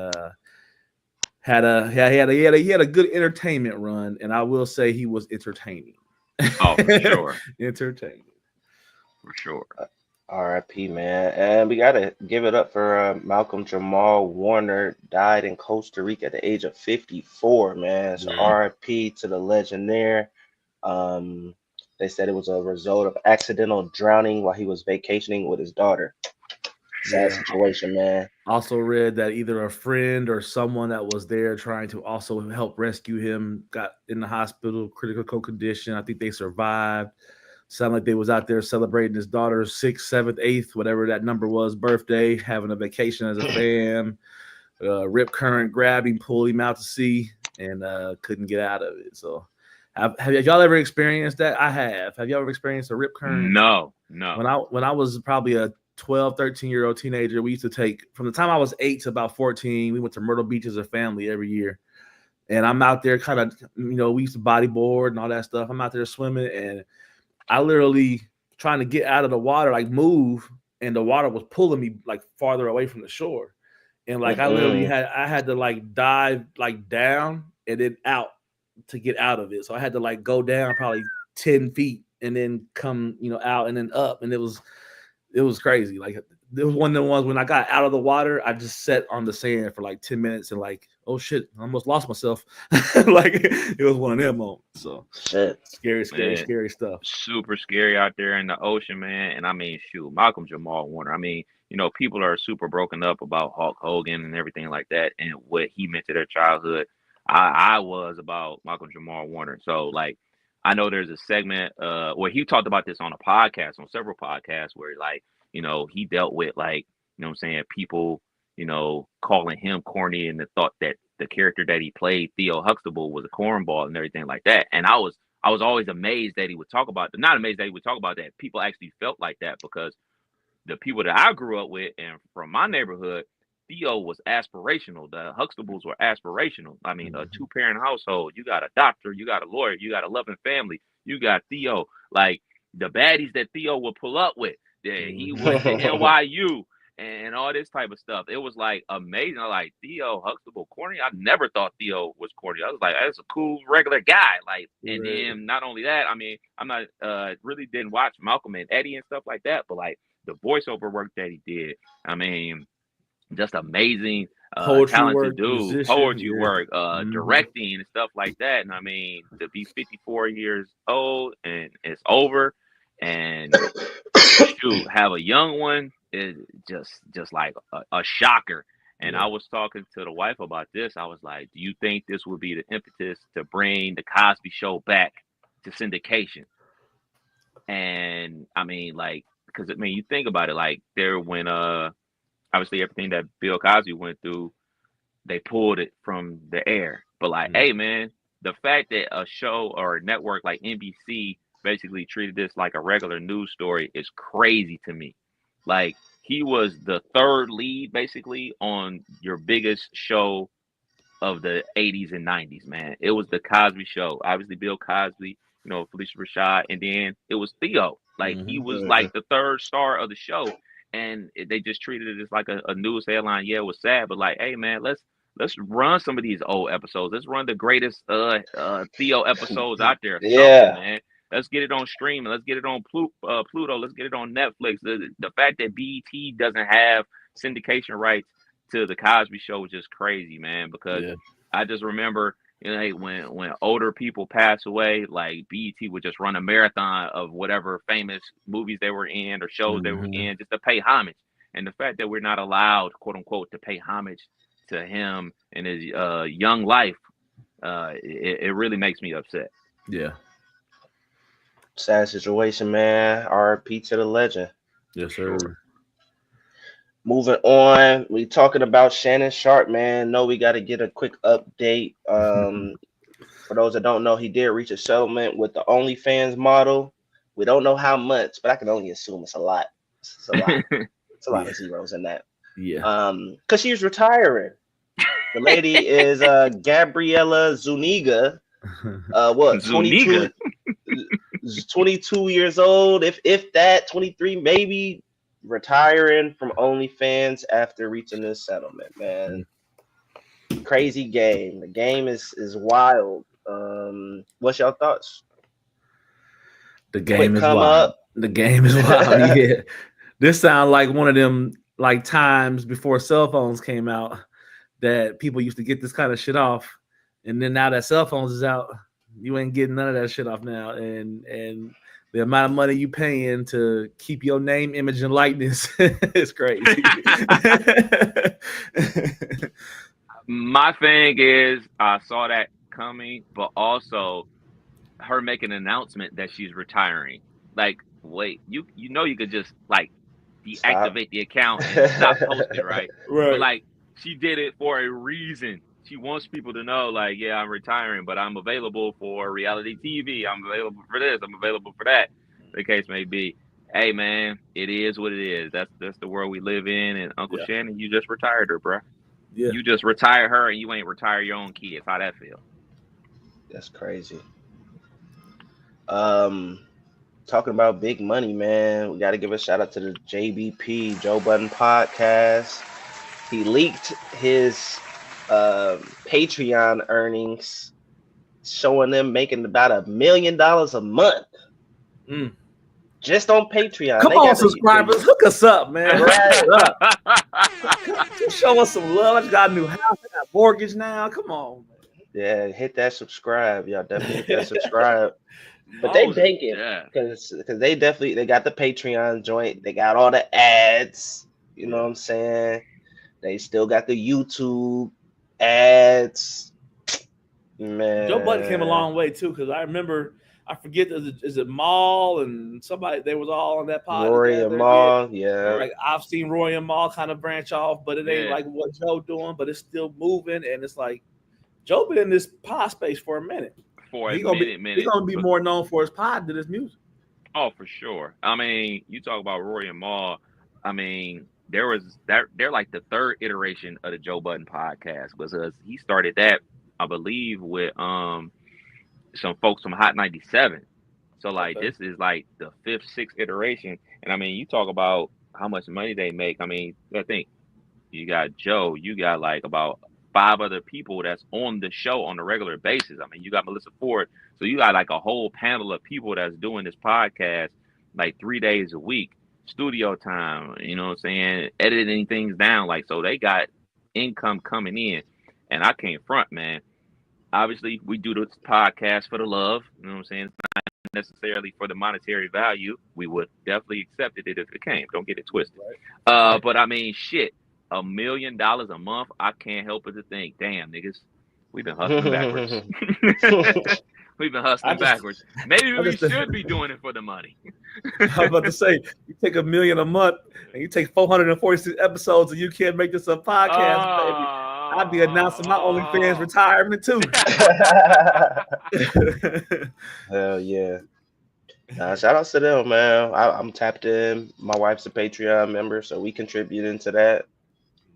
he had a good entertainment run, and I will say he was entertaining. Oh, for sure. Entertaining. For sure. R.I.P. man, and we gotta give it up for Malcolm Jamal Warner. Died in Costa Rica at the age of 54. Man, so Mm. R.I.P. to the legend there. Um, they said it was a result of accidental drowning while he was vacationing with his daughter. Sad Yeah. situation, man. Also read that either a friend or someone that was there trying to also help rescue him got in the hospital, critical condition. I think they survived. Sound like they was out there celebrating his daughter's 6th, 7th, 8th, whatever that number was, birthday, having a vacation as a fam. Rip Current grabbed him, pulled him out to sea, and couldn't get out of it. So, have y'all ever experienced that? I have. Have y'all ever experienced a Rip Current? No. When I was probably a 12, 13-year-old teenager, we used to take, from the time I was 8 to about 14, we went to Myrtle Beach as a family every year. And I'm out there kind of, we used to bodyboard and all that stuff. I'm out there swimming, and I literally trying to get out of the water, like move, and the water was pulling me like farther away from the shore. And like I literally had to like dive like down and then out to get out of it. So I had to like go down probably 10 feet and then come, out and then up. And it was crazy. Like it was one of the ones when I got out of the water, I just sat on the sand for like 10 minutes and like, oh shit, I almost lost myself. Like it was one of them moments. So Shit. scary stuff. Super scary out there in the ocean, man. And I mean, shoot, Malcolm Jamal Warner. I mean, people are super broken up about Hulk Hogan and everything like that and what he meant to their childhood. I was about Malcolm Jamal Warner. So like, I know there's a segment where he talked about this on a podcast, on several podcasts, where like, he dealt with like, people, calling him corny and the thought that the character that he played, Theo Huxtable, was a cornball and everything like that. And I was always amazed that he would talk about, not amazed that he would talk about that. People actually felt like that because the people that I grew up with and from my neighborhood, Theo was aspirational. The Huxtables were aspirational. I mean, a 2-parent household. You got a doctor, you got a lawyer, you got a loving family. You got Theo, like the baddies that Theo would pull up with. Yeah, he went to NYU and all this type of stuff. It was like amazing. I was like, Theo Huxtable corny. I never thought Theo was corny. I was like, that's a cool regular guy. Like, and then not only that, I mean, I'm not really didn't watch Malcolm and Eddie and stuff like that, but like the voiceover work that he did, I mean, just amazing. Talented dude, poetry work, directing and stuff like that. And I mean, to be 54 years old and it's over, and shoot, have a young one is just like a shocker. And I was talking to the wife about this. I was like, do you think this would be the impetus to bring the Cosby Show back to syndication? And I mean, like, because I mean, you think about it, like there when obviously everything that Bill Cosby went through, they pulled it from the air. But like, hey man, the fact that a show or a network like NBC basically treated this like a regular news story is crazy to me. Like, he was the third lead basically on your biggest show of the 80s and 90s, man. It was the Cosby Show. Obviously Bill Cosby, Felicia Rashad, and then it was Theo. Like, he was like the third star of the show. And they just treated it as like a news headline. Yeah, it was sad, but like, hey man, let's run some of these old episodes. Let's run the greatest Theo episodes out there. Yeah, man. Let's get it on streaming. Let's get it on Pluto. Let's get it on Netflix. The fact that BET doesn't have syndication rights to the Cosby Show was just crazy, man. Because I just remember, when older people pass away, like BET would just run a marathon of whatever famous movies they were in or shows they were in just to pay homage. And the fact that we're not allowed, quote unquote, to pay homage to him in his young life, it really makes me upset. Yeah. Sad situation, man. R.I.P. to the legend. Yes, sir. Moving on, we talking about Shannon Sharp, man. No, we got to get a quick update. For those that don't know, he did reach a settlement with the OnlyFans model. We don't know how much, but I can only assume it's a lot. It's a lot. It's a lot of zeros in that. Yeah. Because she's retiring. The lady is Gabriella Zuniga. What? 22. 22 years old, if that, 23 maybe, retiring from OnlyFans after reaching this settlement, man. crazy game. The game is wild. What's your thoughts? The game Quick is come wild. up. The game is wild. Yeah, this sounds like one of them like times before cell phones came out that people used to get this kind of shit off, and then now that cell phones is out, you ain't getting none of that shit off now, and the amount of money you paying to keep your name, image, and likeness is crazy. My thing is, I saw that coming, but also her making an announcement that she's retiring. Like, wait, you know you could just like deactivate the account and stop posting, right? But like, she did it for a reason. She wants people to know, like, yeah, I'm retiring, but I'm available for reality TV. I'm available for this. I'm available for that. The case may be. Hey, man, it is what it is. That's the world we live in. And Uncle Shannon, you just retired her, bro. Yeah. You just retire her, and you ain't retire your own kids. How that feel? That's crazy. Talking about big money, man. We got to give a shout out to the JBP Joe Budden podcast. He leaked his Patreon earnings, showing them making about $1 million a month. Just on Patreon. Come on, subscribers, hook us up, man. Right. Show us some love. I just got a new house. I got a mortgage now. Come on, man. Yeah, hit that subscribe. Y'all definitely hit that subscribe. But they banking because they got the Patreon joint. They got all the ads. You know what I'm saying? They still got the YouTube ads. Man, Joe Budden came a long way too, because I remember, I forget, is it Maul and somebody, they was all on that pod. Rory and Maul, yeah. Like, I've seen Roy and Maul kind of branch off, but it ain't like what Joe doing, but it's still moving, and it's like Joe been in this pod space for a minute. He's gonna be more known for his pod than his music. Oh, for sure. I mean, you talk about Roy and Maul. I mean, they're like the third iteration of the Joe Budden podcast, because he started that, I believe, with some folks from Hot 97. So like this is like the fifth, sixth iteration. And I mean, you talk about how much money they make. I mean, I think you got Joe, you got like about 5 other people that's on the show on a regular basis. I mean, you got Melissa Ford. So you got like a whole panel of people that's doing this podcast like 3 days a week, studio time, you know what I'm saying? Editing things down. Like, so they got income coming in, and I can't front, man. Obviously, we do this podcast for the love, you know what I'm saying? It's not necessarily for the monetary value. We would definitely accept it if it came. Don't get it twisted. Right. But I mean, shit, $1 million a month, I can't help but to think, damn, niggas, we've been hustling backwards. We've been hustling backwards. Maybe we should be doing it for the money. I was about to say, you take $1 million a month and you take 446 episodes and you can't make this a podcast, baby. I'd be announcing my OnlyFans retirement too. Hell yeah. Shout out to them, man. I'm tapped in. My wife's a Patreon member, so we contribute into that.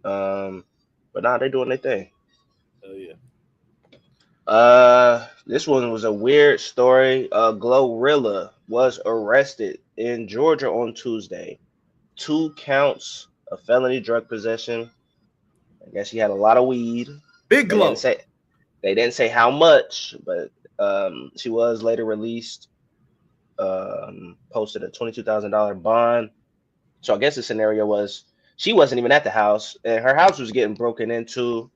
But nah, they doing their thing. Oh yeah. This one was a weird story. Glorilla was arrested in Georgia on Tuesday. 2 counts of felony drug possession. I guess she had a lot of weed. Big Glow. They didn't say how much, but she was later released. Posted a $22,000 bond. So I guess the scenario was she wasn't even at the house, and her house was getting broken into.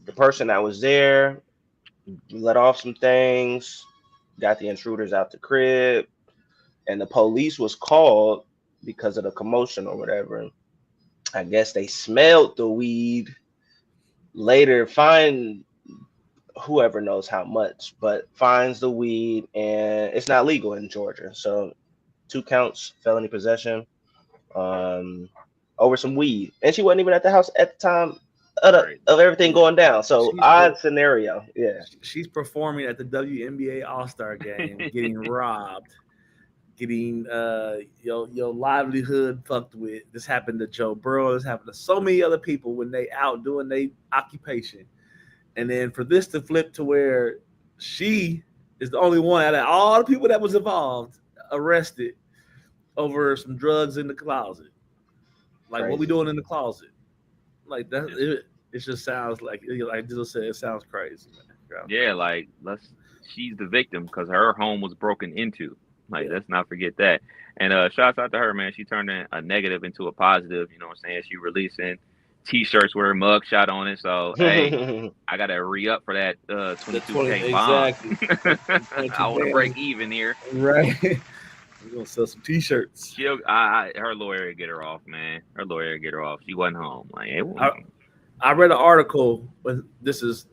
The person that was there let off some things, got the intruders out the crib, and the police was called because of the commotion or whatever. I guess they smelled the weed. Later, find whoever knows how much, but finds the weed, and it's not legal in Georgia. So 2 counts, felony possession, over some weed. And she wasn't even at the house at the time of everything going down. So odd scenario. Yeah. She's performing at the WNBA All-Star game, getting robbed, getting your livelihood fucked with. This happened to Joe Burrow. This happened to so many other people when they out doing their occupation. And then for this to flip to where she is the only one out of all the people that was involved arrested over some drugs in the closet. Like, what we doing in the closet? Like, that's it. It just sounds like Dizzle said. It sounds crazy, man. Yeah, like she's the victim because her home was broken into. Like, let's not forget that. And shouts out to her, man. She turned a negative into a positive. You know what I'm saying? She releasing T-shirts with her mug shot on it. So hey, I gotta re-up for that The 22K bond. exactly. I want to break even here. Right. We're gonna sell some T-shirts. Her lawyer get her off, man. Her lawyer get her off. She wasn't home. Like, I read an article. When this is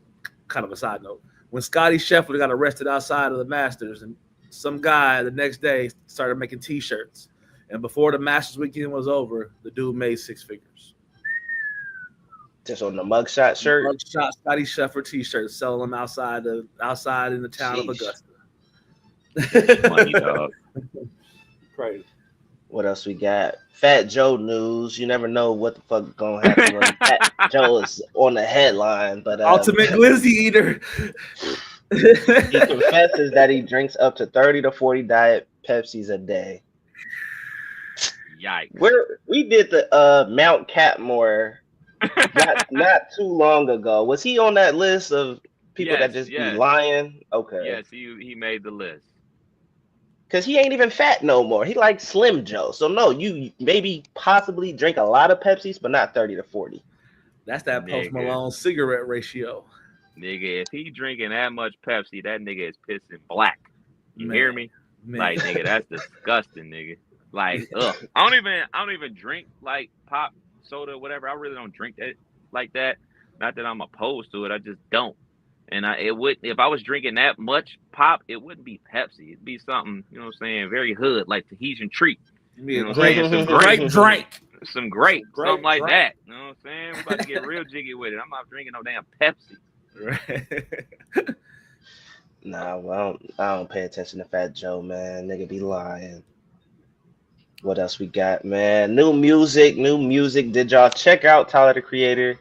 kind of a side note. When Scotty Scheffler got arrested outside of the Masters, and some guy the next day started making T-shirts, and before the Masters weekend was over, the dude made 6 figures. Just on the mugshot shirt. Mugshot Scotty Scheffler T-shirts, selling them outside in the town of Augusta. Money, dog. Crazy. What else we got? Fat Joe news. You never know what the fuck gonna happen when Fat Joe is on the headline. But ultimate glizzy eater. He confesses that he drinks up to 30 to 40 Diet Pepsis a day. Yikes. We did the Mount Catmore not too long ago. Was he on that list of people that just be lying? Okay. Yes, he made the list. Because he ain't even fat no more. He like Slim Joe. So no, you maybe possibly drink a lot of Pepsis, but not 30 to 40. That's that Post Malone cigarette ratio. Nigga, if he drinking that much Pepsi, that nigga is pissing black. You hear me? Man. Like, nigga, that's disgusting, nigga. Like, ugh. I don't even drink like pop, soda, whatever. I really don't drink that like that. Not that I'm opposed to it. I just don't. And if I was drinking that much pop, it wouldn't be Pepsi. It'd be something, you know what I'm saying, very hood, like Tahitian treat. You know what I'm saying? Some grape drink. Some grape, something like that. You know what I'm saying? We're about to get real jiggy with it. I'm not drinking no damn Pepsi. Right. Nah, well, I don't pay attention to Fat Joe, man. Nigga be lying. What else we got, man? New music. Did y'all check out Tyler the Creator?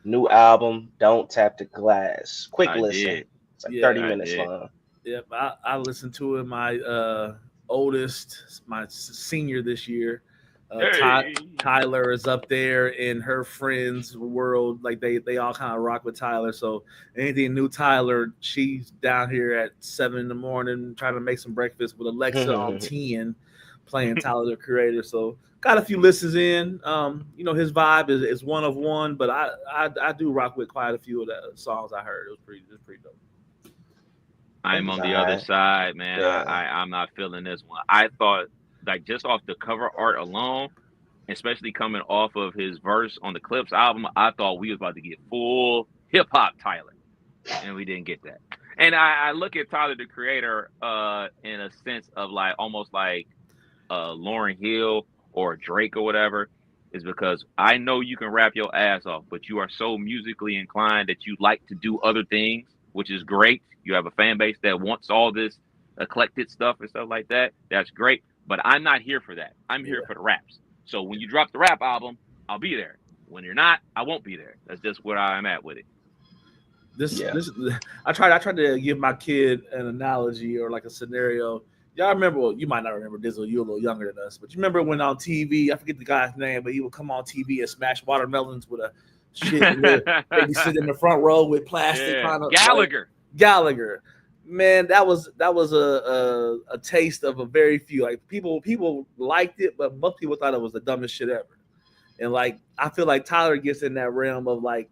New album, Don't Tap the Glass. Quick listen. Did. It's like 30 minutes long. Yep, I listened to it. My oldest, my senior this year. Tyler is up there in her friends' world. Like they all kind of rock with Tyler. So anything new Tyler, she's down here at 7 a.m. trying to make some breakfast with Alexa on 10, playing Tyler the Creator. So got a few listens in. You know, his vibe is one of one, but I do rock with quite a few of the songs I heard. It was pretty dope. I'm on the other side, man. Yeah. I'm not feeling this one. I thought, like, just off the cover art alone, especially coming off of his verse on the Clips album, I thought we was about to get full hip hop Tyler, and we didn't get that. And I look at Tyler the Creator in a sense of like almost like Lauryn Hill or Drake or whatever, is because I know you can rap your ass off, but you are so musically inclined that you like to do other things, which is great. You have a fan base that wants all this eclectic stuff and stuff like that. That's great. But I'm not here for that. I'm here for the raps. So when you drop the rap album, I'll be there. When you're not, I won't be there. That's just where I'm at with it. I tried to give my kid an analogy or like a scenario. Y'all remember? Well, you might not remember Dizzle. You're a little younger than us, but you remember when on TV? I forget the guy's name, but he would come on TV and smash watermelons with a shit. Maybe sit in the front row with plastic. Gallagher. Man, that was a taste of a very few. Like people liked it, but most people thought it was the dumbest shit ever. And like I feel like Tyler gets in that realm of like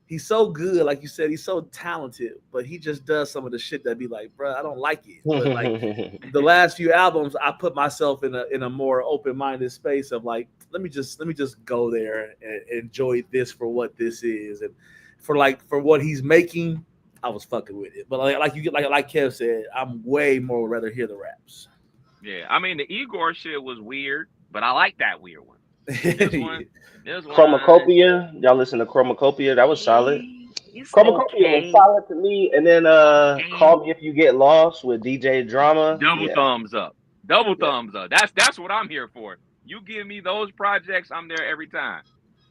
he's so good, like you said, he's so talented, but he just does some of the shit that be like, bro, I don't like it. But like the last few albums, I put myself in a more open-minded space of like, let me just go there and enjoy this for what this is, and for what he's making. I was fucking with it, but like Kev said, I'm way more rather hear the raps. Yeah, I mean the Igor shit was weird, but I like that weird one. This one Chromacopia. Y'all listen to Chromacopia? That was solid. Chromacopia was solid to me, and then Call Me If You Get Lost with DJ Drama. Thumbs up. Thumbs up. That's what I'm here for. You give me those projects, I'm there every time.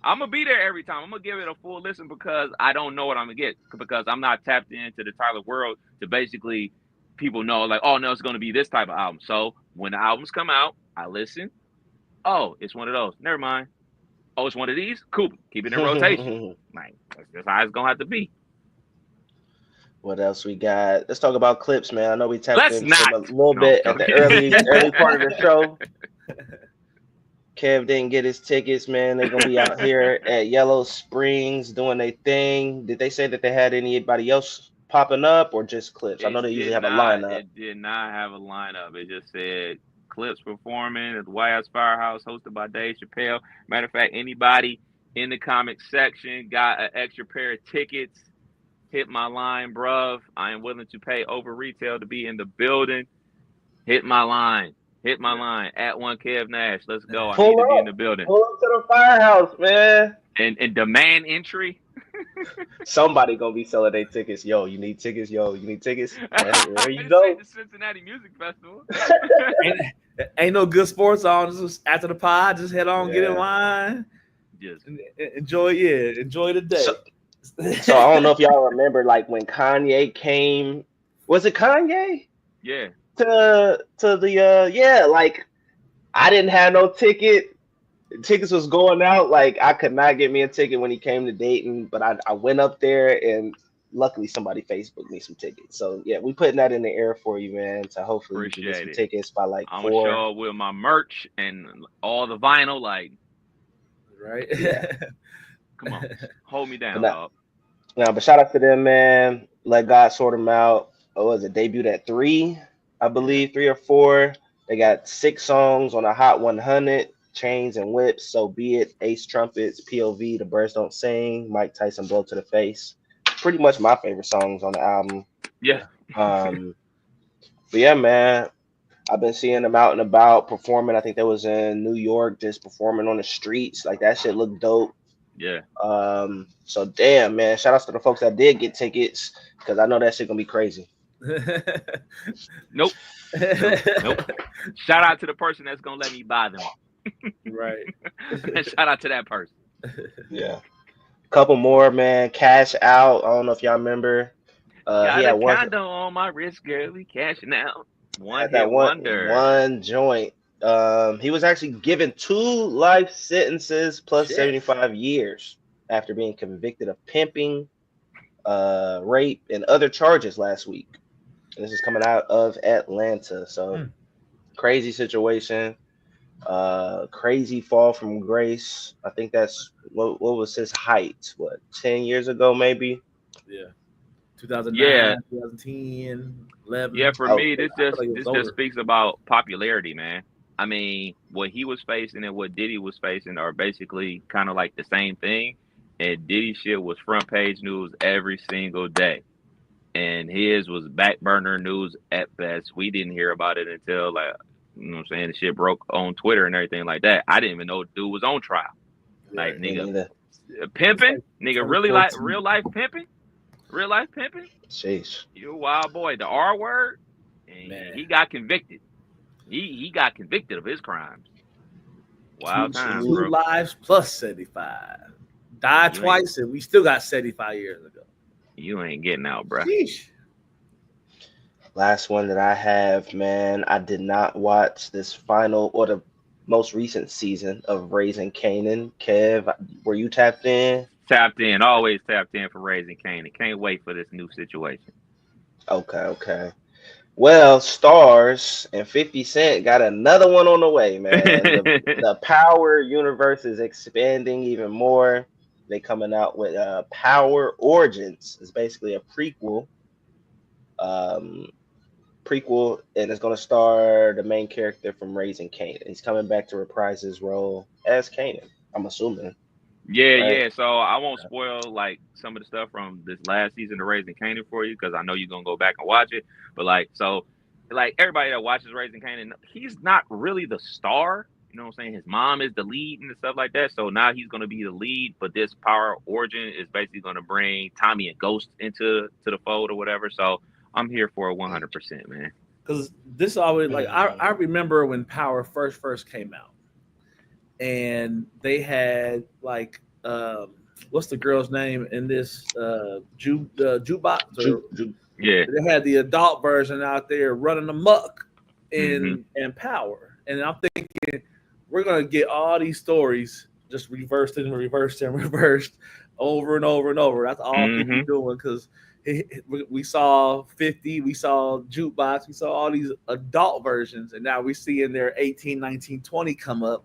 I'm going to be there every time. I'm going to give it a full listen because I don't know what I'm going to get, because I'm not tapped into the Tyler world to basically people know like, oh, no, it's going to be this type of album. So when the albums come out, I listen. Oh, it's one of those. Never mind. Oh, it's one of these? Cool. Keep it in rotation. Like, that's how it's going to have to be. What else we got? Let's talk about clips, man. I know we tapped Let's into them not. a little No, bit I'm at the joking. early part of the show. Kev didn't get his tickets, man. They're gonna be out here at Yellow Springs doing their thing. Did they say that they had anybody else popping up or just clips? I know they usually have a lineup. It did not have a lineup. It just said Clips performing at the White House Firehouse, hosted by Dave Chappelle. Matter of fact, anybody in the comment section got an extra pair of tickets, hit my line, bruv. I am willing to pay over retail to be in the building. Hit my line. Hit my line at one Kev Nash. Let's go. I need to be in the building. Pull up to the Firehouse, man. And demand entry. Somebody gonna be selling their tickets. Yo, you need tickets. Yo, you need tickets. There you This go. ain't the Cincinnati Music Festival. ain't no good sports on. Just after the pod, just head on, get in Yeah. line, Just enjoy the day. So I don't know if y'all remember, like when Kanye came. Was it Kanye? yeah. To the like I didn't have no ticket. Tickets was going out. Like I could not get me a ticket when he came to Dayton, but I went up there and luckily somebody Facebooked me some tickets. So yeah, we putting that in the air for you, man. To hopefully you can get some tickets by like I'm 4. gonna show up with my merch and all the vinyl, like Right? Yeah. come on, hold me down, But dog. No, but shout out to them, man. Let God sort them out. What was it? Debuted at 3, I believe, 3 or 4. They got 6 songs on a Hot 100. Chains and Whips, So Be It, Ace Trumpets, POV, The Birds Don't Sing, Mike Tyson, Blow to the Face. Pretty much my favorite songs on the album. Yeah. But yeah, man, I've been seeing them out and about performing. I think they was in New York, just performing on the streets. Like that shit looked dope. Yeah. So damn, man, shout outs to the folks that did get tickets because I know that shit gonna be crazy. Nope. Shout out to the person that's gonna let me buy them. Right. Shout out to that person. Yeah. Couple more, man. Cash Out. I don't know if y'all remember. Got He a had one, condo on my wrist, girl. We cashing out. had that one joint. He was actually given 2 life sentences plus Shit. 75 years after being convicted of pimping, rape, and other charges last week. And this is coming out of Atlanta. So crazy situation. Crazy fall from grace. I think that's what was his height? What, 10 years ago, maybe? Yeah. 2009, Yeah. 2010, 11. Yeah, for me, this just over. speaks about popularity, man. I mean, what he was facing and what Diddy was facing are basically kind of like the same thing. And Diddy shit was front page news every single day. And his was back burner news at best. We didn't hear about it until, like, you know what I'm saying, the shit broke on Twitter and everything like that. I didn't even know the dude was on trial. Like, nigga, pimping? Nigga, really, like, real life pimping? Real life pimping? Sheesh. You a wild boy. The R word? And he got convicted. He got convicted of his crimes. Wild times, 2 bro. lives plus 75. Died twice, and we still got 75 years ago. You ain't getting out, bro. Sheesh. Last one that I have, man. I did not watch this final or the most recent season of Raising Kanan. Kev, were you tapped in? Tapped in. Always tapped in for Raising Kanan. Can't wait for this new situation. Okay. Well, Stars and 50 Cent got another one on the way, man. The Power universe is expanding even more. They coming out with Power Origins. It's basically a prequel. And it's going to star the main character from Raising Kanan. He's coming back to reprise his role as Kanan, I'm assuming. Yeah. So I won't spoil like some of the stuff from this last season of Raising Kanan for you because I know you're gonna go back and watch it. But like everybody that watches Raising Kanan, he's not really the star. You know what I'm saying? His mom is the lead and stuff like that. So now he's gonna be the lead. But this Power Origin is basically gonna bring Tommy and Ghost into the fold or whatever. So I'm here for it 100%, man. Because this always like I remember when Power first came out, and they had like what's the girl's name in this jukebox? Yeah, they had the adult version out there running amok in Power, and I'm thinking we're gonna get all these stories just reversed and reversed and reversed over and over and over. That's all he keep doing because we saw 50, we saw Jukebox, we saw all these adult versions, and now we see in their 18, 19, 20 come up.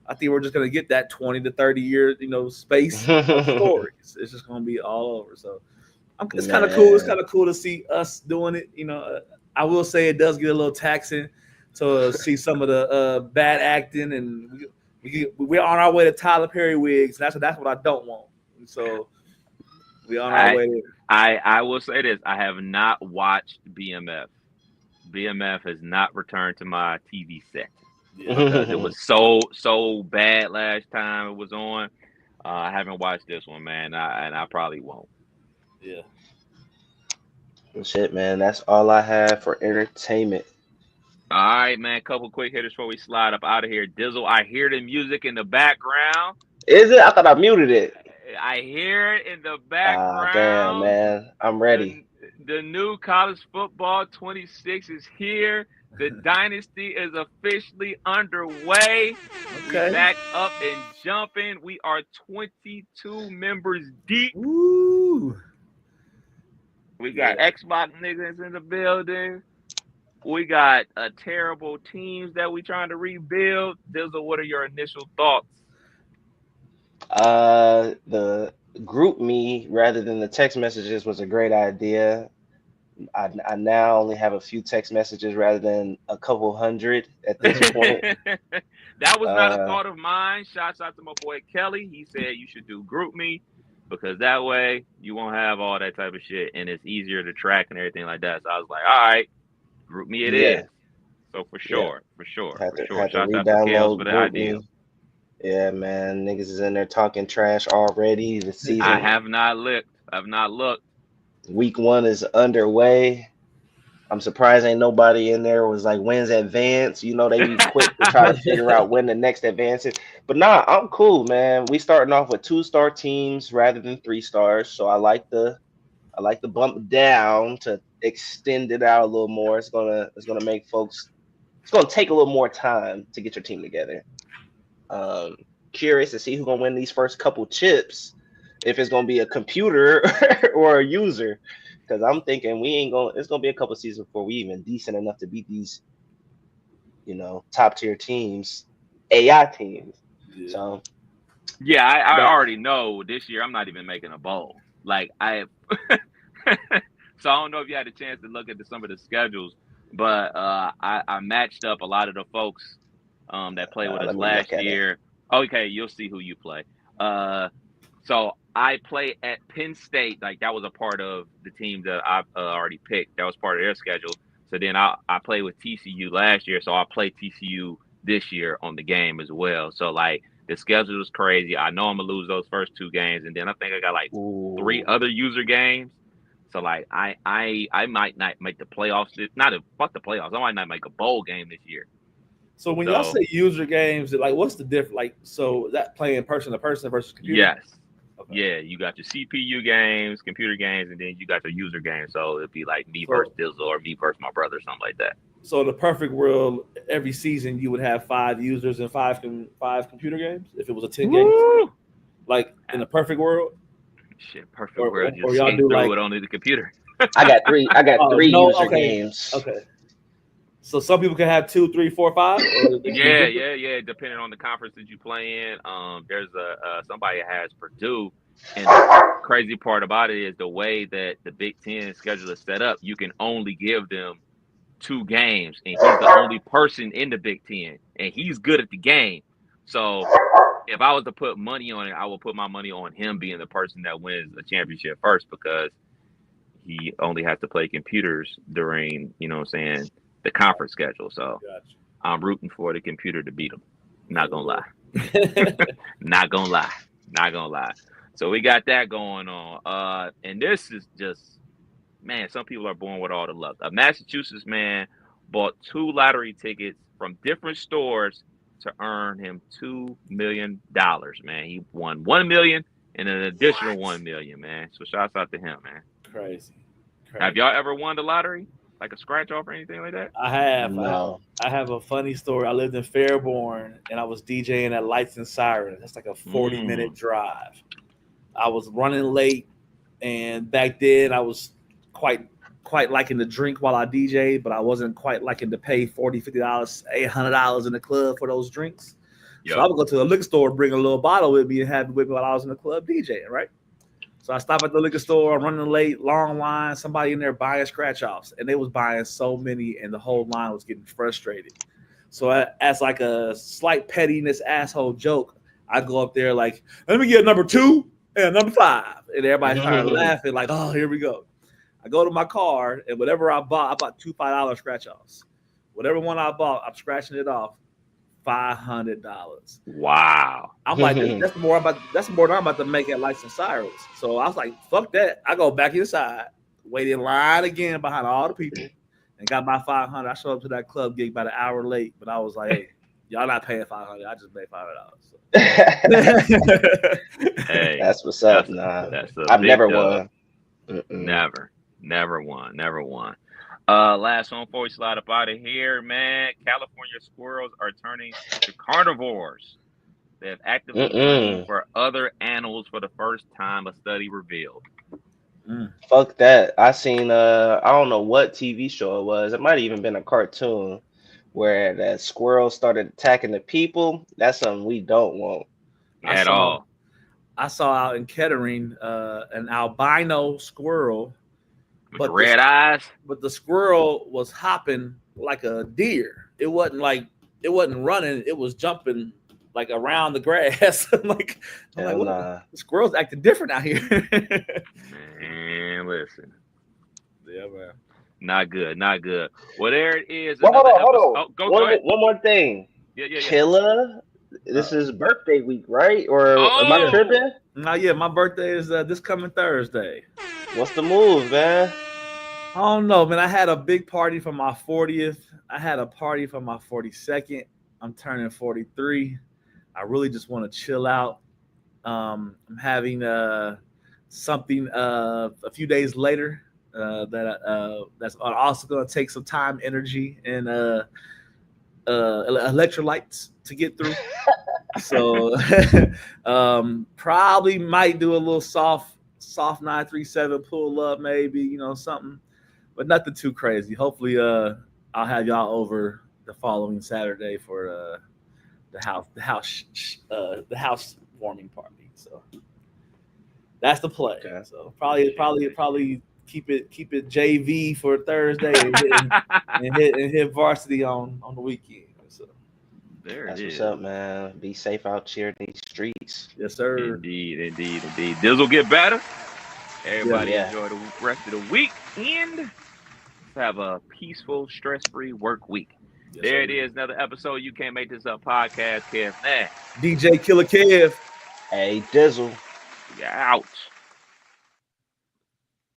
I think we're just gonna get that 20 to 30 year, space of stories. It's just gonna be all over. So it's kind of cool. It's kind of cool to see us doing it. I will say it does get a little taxing to see some of the bad acting, and we're on our way to Tyler Perry wigs. That's what I don't want. So we're on our way. I will say this: I have not watched BMF. BMF has not returned to my TV set. Because it was so bad last time it was on. I haven't watched this one, man, and I probably won't. Yeah. Shit, man. That's all I have for entertainment. All right, man. Couple quick hitters before we slide up out of here. Dizzle, I hear the music in the background. Is it? I thought I muted it. I hear it in the Ah, damn, background. man. I'm ready. The new college football 26 is here. The dynasty is officially underway. Okay. We back up and jumping. We are 22 members deep. Woo. We got Xbox niggas in the building. We got terrible teams that we trying to rebuild. Dizzle, what are your initial thoughts? The group me rather than the text messages was a great idea. I now only have a few text messages rather than a couple hundred at this point. That was not a thought of mine. Shouts out to my boy Kelly. He said you should do group me because that way you won't have all that type of shit and it's easier to track and everything like that. So I was like, all right, group me it is. So for sure. Shouts out to Kels for the idea. Yeah, man. Niggas is in there talking trash already. The season. I have not looked. Week 1 is underway. I'm surprised ain't nobody in there was like, when's advance? They be quick to try to figure out when the next advance is. But nah, I'm cool, man. We starting off with 2-star teams rather than 3 stars. So I like the bump down to extend it out a little more. It's gonna make folks. It's gonna take a little more time to get your team together. Curious to see who's gonna win these first couple chips. If it's gonna be a computer or a user, because I'm thinking it's gonna be a couple seasons before we even decent enough to beat these, top tier teams, AI teams. Yeah. So yeah, I already know this year I'm not even making a bowl. Like so I don't know if you had a chance to look at some of the schedules, but I matched up a lot of the folks that played with us last year. Okay, you'll see who you play. So I play at Penn State. Like that was a part of the team that I already picked. That was part of their schedule. So then I played with TCU last year. So I play TCU this year on the game as well. So like the schedule was crazy. I know I'm gonna lose those first 2 games, and then I think I got like 3 other user games. So like I might not make the playoffs. Fuck the playoffs. I might not make a bowl game this year. So when y'all say user games, like what's the difference? Like so that playing person to person versus computer? Yes. Okay. Yeah, you got your CPU games, computer games, and then you got your user games. So it'd be like me versus Dizzle or me versus my brother, something like that. So in the perfect world, every season you would have 5 users and 5 computer games if it was a 10 game. Like in the perfect world. Shit, perfect world. Or y'all do like it only the computer. I got 3 user games. Okay. So some people can have 2, 3, 4, 5. Yeah. Depending on the conference that you play in, there's somebody that has Purdue, and the crazy part about it is the way that the Big Ten schedule is set up. You can only give them 2 games, and he's the only person in the Big Ten, and he's good at the game. So if I was to put money on it, I would put my money on him being the person that wins the championship first because he only has to play computers during, the conference schedule. So I'm rooting for the computer to beat him. Not gonna lie. So we got that going on. And this is just, man, some people are born with all the luck. A Massachusetts man bought 2 lottery tickets from different stores to earn him $2 million, man. He won $1 million and an additional $1 million, man. So shouts out to him, man. Crazy. Have y'all ever won the lottery? like a scratch off or anything like that? I have. No. I have a funny story. I lived in Fairborn and I was DJing at Lights and Sirens. That's like a 40-minute drive. I was running late, and back then I was quite liking to drink while I DJ, but I wasn't quite liking to pay $40, $50, $800 in the club for those drinks. Yep. So I would go to the liquor store, bring a little bottle with me, and have it with me while I was in the club DJing, right? So I stop at the liquor store, I'm running late, long line, somebody in there buying scratch offs, and they was buying so many, and the whole line was getting frustrated. So as like a slight pettiness asshole joke, I go up there like, let me get number 2 and number 5, and everybody started laughing like, oh, here we go. I go to my car, and whatever I bought 2 $5 scratch offs. Whatever one I bought, I'm scratching it off. $500. Wow. I'm like, that's more than I'm about to make at Lights and Sirens. So I was like, fuck that. I go back inside, wait in line again behind all the people, and got my $500. I showed up to that club gig about an hour late, but I was like, hey, y'all not paying $500. I just made $500. So. Hey, that's what's up. Nah, I've never won. Never won. Last one before we slide up out of here, man. California squirrels are turning to carnivores. They have actively hunted for other animals for the first time, a study revealed. Fuck that. I seen I don't know what TV show it was. It might have even been a cartoon where that squirrel started attacking the people. That's something we don't want. At all. I saw out in Kettering an albino squirrel. With the red eyes? But the squirrel was hopping like a deer. It wasn't running. It was jumping like around the grass. I'm like, the squirrel's acting different out here. Man, listen. Yeah, man. Not good. Well, there it is. Well, hold on. Go one more thing. Yeah. Killa, this is birthday week, right? Or am I tripping? No, yeah, my birthday is this coming Thursday. What's the move, man? I don't know, man. I had a big party for my 40th. I had a party for my 42nd. I'm turning 43. I really just want to chill out. I'm having something a few days later that's also going to take some time, energy, and electrolytes to get through. So probably might do a little soft 937 pull up, maybe, something, but nothing too crazy. Hopefully I'll have y'all over the following Saturday for the house warming party. So that's the play. Okay. So probably keep it JV for Thursday and hit varsity on the weekend. So that's what's up, man. Be safe out here in these streets. Yes, sir. Indeed. This will get better. Everybody enjoy the rest of the weekend. Have a peaceful, stress-free work week. Yes, there it is. Another episode. You Can't Make This Up podcast. Kev, man. DJ Killer Kev. Hey, Dizzle. We out.